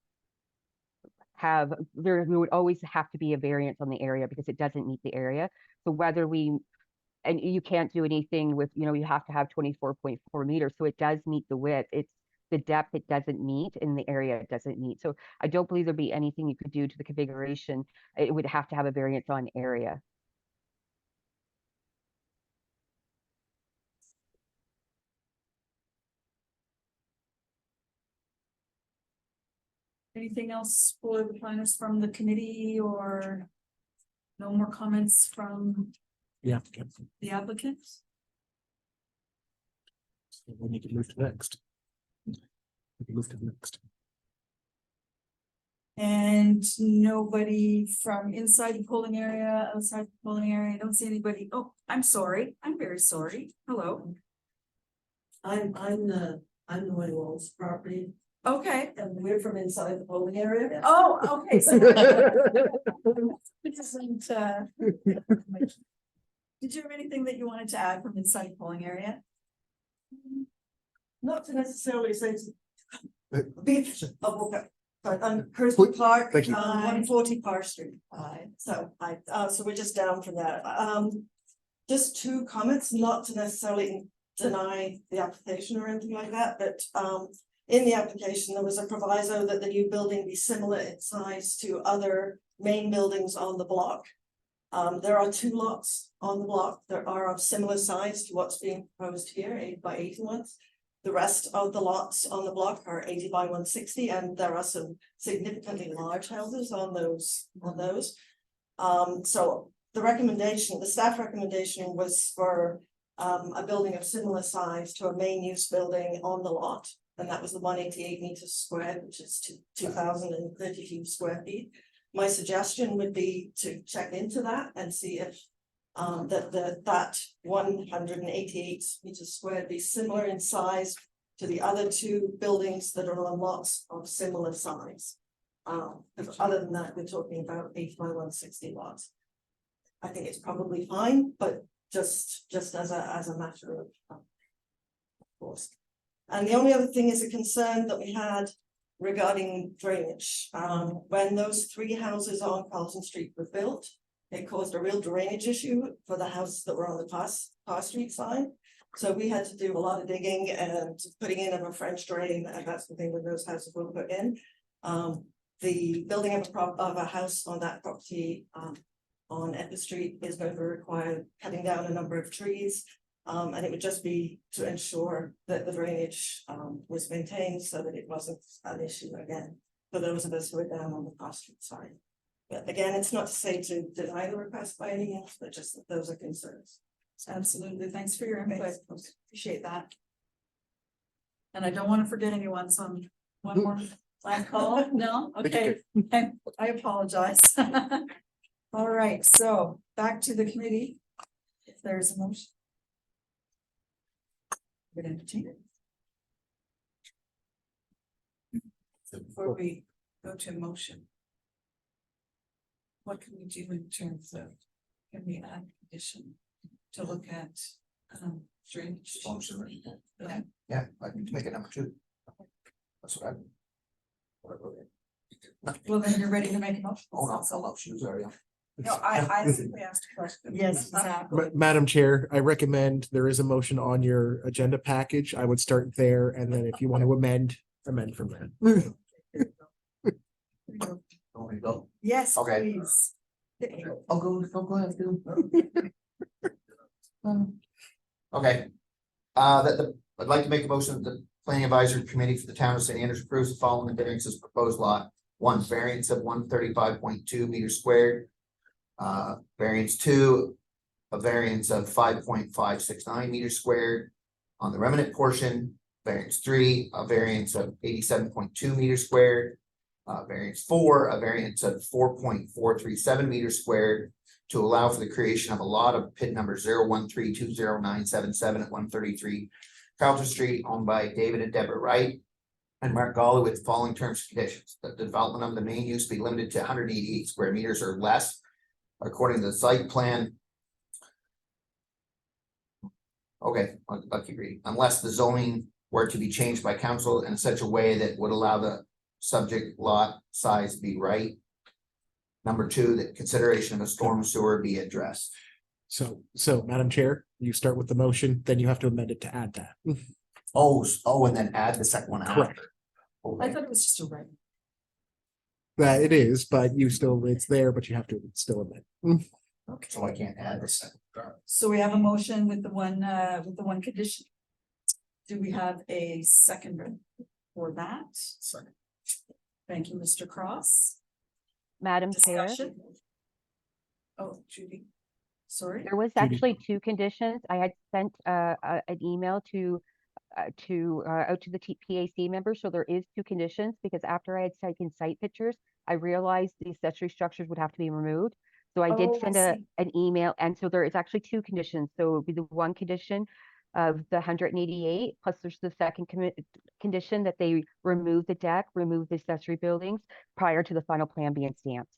there would always have to be a variance on the area because it doesn't meet the area. So whether and you can't do anything with, you have to have 24.4 meters. So it does meet the width. It's the depth it doesn't meet and the area it doesn't meet. So I don't believe there'd be anything you could do to the configuration. It would have to have a variance on area. Anything else for the planners from the committee, or no more comments from Yeah. the applicants? We need to move to next. We can move to the next. And nobody from inside the polling area, outside the polling area? I don't see anybody. Oh, I'm sorry. I'm very sorry. Hello. I'm the Wall's property, Okay. and we're from inside the polling area. Oh, okay. So it doesn't, did you have anything that you wanted to add from inside the polling area? Not to necessarily say Uh, but I'm Kirsty Clark, Thank you. 140 Park Street. So we're just down from that. Just two comments, not to necessarily deny the application or anything like that, but in the application, there was a proviso that the new building be similar in size to other main buildings on the block. There are two lots on the block that are of similar size to what's being proposed here, 8 by 80 ones. The rest of the lots on the block are 80 by 160, and there are some significantly large houses on those. So the staff recommendation was for a building of similar size to a main use building on the lot. And that was the 188 meters squared, which is 2,032 square feet. My suggestion would be to check into that and see if that 188 meters squared be similar in size to the other two buildings that are on lots of similar size. Other than that, we're talking about 8 by 160 lots. I think it's probably fine, but just as a matter of course. And the only other thing is a concern that we had regarding drainage. When those three houses on Carleton Street were built, it caused a real drainage issue for the houses that were on the Park Street side. So we had to do a lot of digging and putting in of a French drain, and that's the thing when those houses were put in. The building of a house on that property on Edward Street is going to require cutting down a number of trees. And it would just be to ensure that the drainage was maintained so that it wasn't an issue again for those of us who are down on the Park Street side. But again, it's not to say to deny the request by any means, but just that those are concerns. Absolutely. Thanks for your input. Appreciate that. And I don't want to forget anyone, so one more last call. No? Okay. I apologize. All right, so back to the committee. If there's a motion. Would entertain it. So before we go to motion, what can we do in terms of, can we add condition to look at drainage? Yeah. Yeah, I need to make it number 2. That's what Well, then you're ready to make a motion. no, she was already on. No, I simply asked a question. Yes, exactly. Madam Chair, I recommend there is a motion on your agenda package. I would start there, and then if you want to amend from there. Want me to go? Yes, Okay. please. I'll go ahead. Okay. I'd like to make a motion that the Planning Advisory Committee for the Town of St. Andrews approves the following variances proposed lot. 1, variance of 135.2 meters squared. Variance 2, a variance of 5.569 meters squared on the remnant portion. Variance 3, a variance of 87.2 meters squared. Variance 4, a variance of 4.437 meters squared to allow for the creation of a lot of pit number 013209777 at 133 Carleton Street, owned by David and Deborah Wright and Mark Gauley, with the following terms and conditions: that the development of the main use be limited to 188 square meters or less, according to the site plan. Okay, I'll keep reading. Unless the zoning were to be changed by council in such a way that would allow the subject lot size be Wright. Number two, that consideration of a storm sewer be addressed. So Madam Chair, you start with the motion, then you have to amend it to add that. Oh, and then add the second one Correct. after. I Okay. thought it was just a right. That it is, but you still, it's there, but you have to still amend. Okay, So I can't add the second. so we have a motion with the one condition. Do we have a seconder for that? Second. Thank you, Mr. Cross. Madam Chair, Discussion? Oh, Judy. Sorry. there was Judy. actually two conditions. I had sent an email out to the PAC members, so there is two conditions, because after I had taken site pictures, I realized the accessory structures would have to be removed. So I did Oh, I send see. an email, and so there is actually two conditions. So it would be the one condition of the 188, plus there's the second condition that they remove the deck, remove the accessory buildings prior to the final plan being stamped.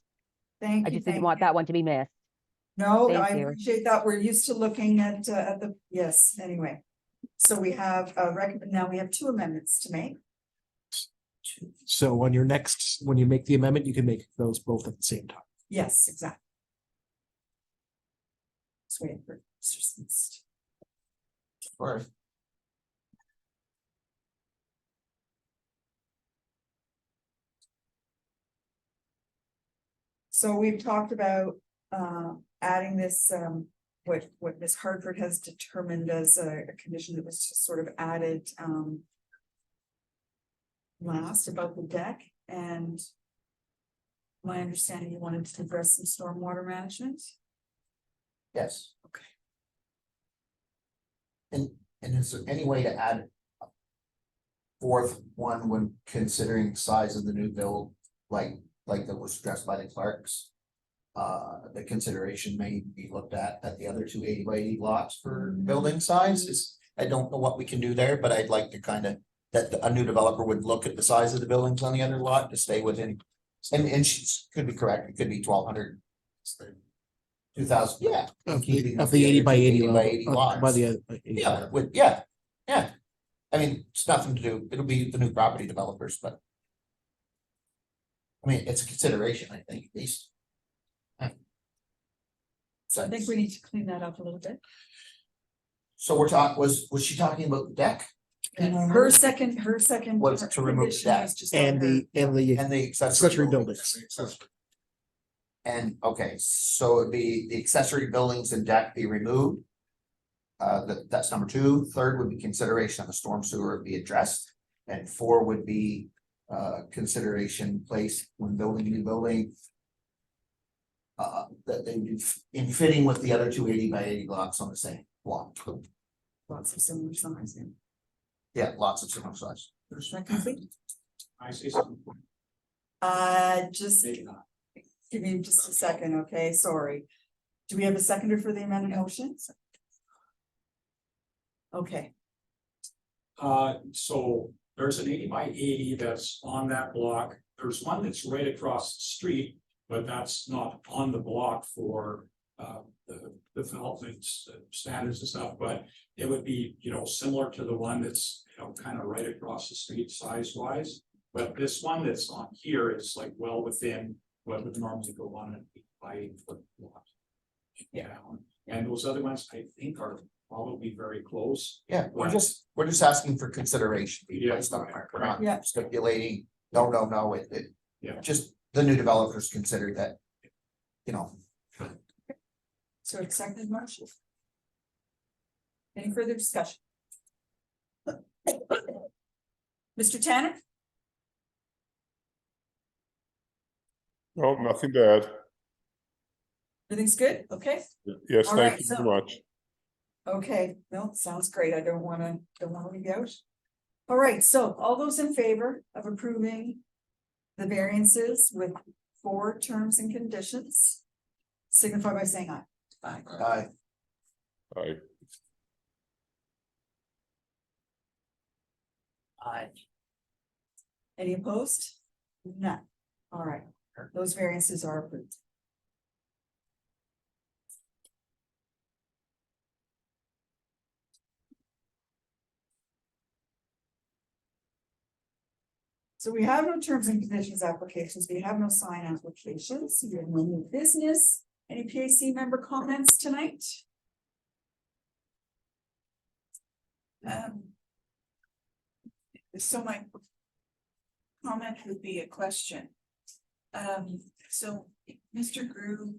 Thank I you. just didn't thank want you. that one to be missed. No, Thank I you. appreciate that. We're used to looking at the, yes, anyway. So we have now we have two amendments to make. So on your next, when you make the amendment, you can make those both at the same time. Yes, exactly. Let's wait for Mr. Smith. Or So we've talked about adding this what Ms. Hartford has determined as a condition that was just sort of added last about the deck, and my understanding you wanted to address some stormwater management. yes. Okay. And is there any way to add a fourth one when considering the size of the new build, like that was stressed by the clerks? The consideration may be looked at the other two 80 by 80 lots for building sizes. I don't know what we can do there, but I'd like to kind of, that a new developer would look at the size of the buildings on the other lot to stay within. And she could be correct, it could be 1,200. 2,000, yeah. Of keeping the 80 by 80 by level, 80 by lots. the other. 80 Yeah, yeah. I mean, it's nothing to do, it'll be the new property developers, but. I mean, it's a consideration, I think, at least. So I think we need to clean that up a little bit. So we're talking, was she talking about the deck? Her second. Was to remove condition that. was just on And her- the And the accessory buildings. And, okay, so it'd be the accessory buildings and deck be removed. That's number two. Third would be consideration of a storm sewer be addressed. And four would be consideration placed when building a new building. That they do in fitting with the other two 80 by 80 blocks on the same block. Lots of similar size. Yeah, lots of similar size. I see something. Just Maybe not. give me just a second, okay, sorry. Do we have a seconder for the amended motion? Okay, So there's an 80 by 80 that's on that block. There's one that's right across the street, but that's not on the block for the development standards and stuff, but it would be, similar to the one that's, kind of right across the street size wise. But this one that's on here is like well within what would normally go on an 8 by 8 foot block. Yeah, and those other ones I think are probably very close. Yeah, we're just asking for consideration. Yeah, Based on our, we're Yeah. not stipulating, no, it Yeah. just the new developers consider that. so it's seconded motion. Any further discussion? Mr. Tanner? No, nothing to add. Everything's good? Okay, Yes, All thank right, you so- very much. okay, no, sounds great. I don't wanna leave you out. All right, so all those in favor of approving the variances with 4 terms and conditions, signify by saying aye. Aye. Aye. Any opposed? None. All right, those variances are approved. So we have no terms and conditions applications, we have no sign applications, we have no new business. Any PAC member comments tonight? So my comment would be a question. So Mr. Grew,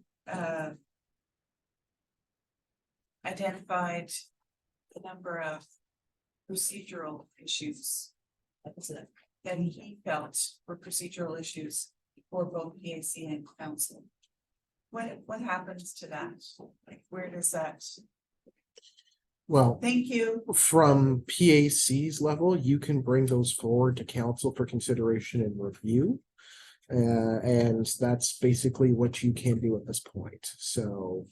identified the number of procedural issues that he felt were procedural issues for both PAC and council. What happens to that? Like, where does that? Well, Thank you. from PAC's level, you can bring those forward to council for consideration and review. And that's basically what you can do at this point. So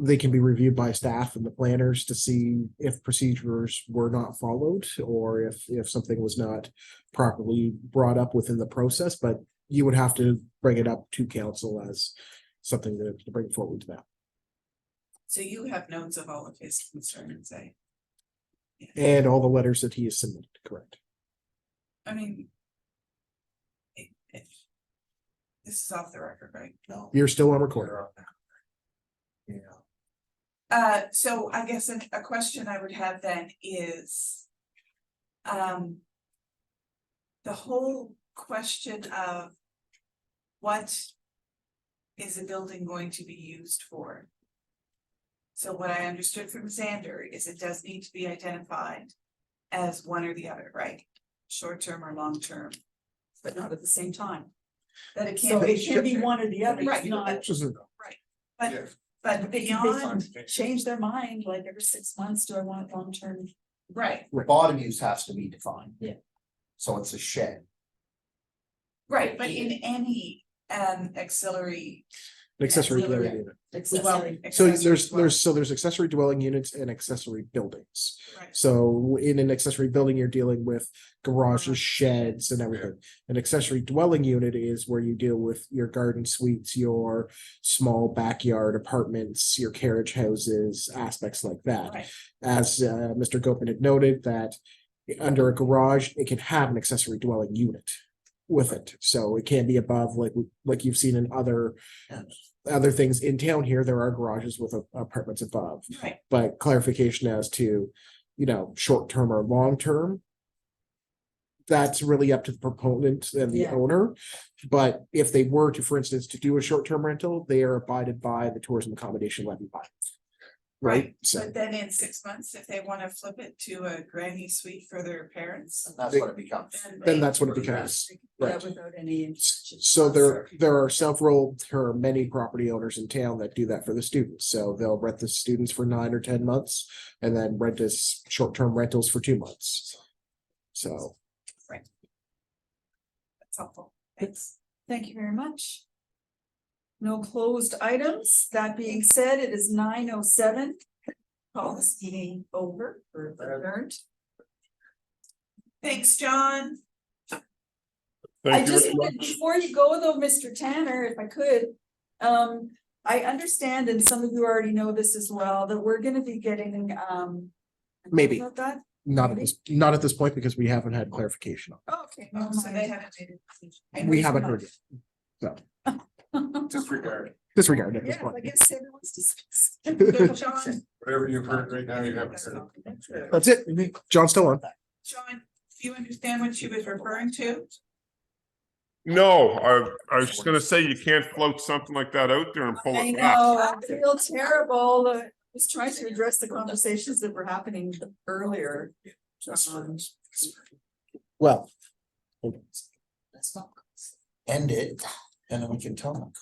they can be reviewed by staff and the planners to see if procedures were not followed or if something was not properly brought up within the process, but you would have to bring it up to council as something to bring forward to that. So you have notes of all of his concerns, eh? And all the letters that he has submitted, correct? I mean. This is off the record, right? No. You're still on recorder. Yeah. So I guess a question I would have then is. The whole question of. What is a building going to be used for? So what I understood from Xander is it does need to be identified as one or the other, right? Short term or long term, But not at the same time. That it So can't, it it can be one or the other, Right. it's not, But Yeah. but beyond, change their mind like every 6 months, do I want long term? right, Bottom use has to be defined. Yeah. So it's a shed. right, but in any auxiliary. Accessory Auxiliary. dwelling unit. Accessory. So accessory there's accessory dwelling units and accessory buildings. Right. So in an accessory building, you're dealing with garages, sheds and everything. An accessory dwelling unit is where you deal with your garden suites, your small backyard apartments, your carriage houses, aspects like that. Right. As Mr. Gopin had noted that under a garage, it can have an accessory dwelling unit with it. So it can be above, like you've seen in other things in town here, there are garages with apartments above. Right. But clarification as to, short-term or long-term, that's really up to the proponent and the Yeah. owner. But if they were to, for instance, to do a short-term rental, they are abided by the tourism accommodation levy by. Right, so But then in 6 months, if they wanna flip it to a granny suite for their parents. That's what it becomes. then that's what it becomes. Yeah, Right. without any. So there are many property owners in town that do that for the students. So they'll rent the students for 9 or 10 months and then rent as short-term rentals for 2 months. So. That's helpful. Thanks. Thank you very much. No closed items. That being said, it is 9:07. Call this meeting over for adjourned. Thanks, John. I Thank you just very wanted, much. before you go though, Mr. Tanner, if I could, I understand, and some of you already know this as well, that we're gonna be getting, Maybe. about that? Not at this point because we haven't had clarification on Okay. Oh, so they haven't made a decision. it. We haven't heard it. So Disregard. disregard it at this Yeah, I point. guess everyone's dismissed. John, Whatever you've heard right now, you haven't heard. That's it. John's still on. John, do you understand what she was referring to? No, I was just gonna say, you can't float something like that out there and pull I it back. know, I feel terrible. I was trying to address the conversations that were happening earlier. Well, End it, and then we can talk.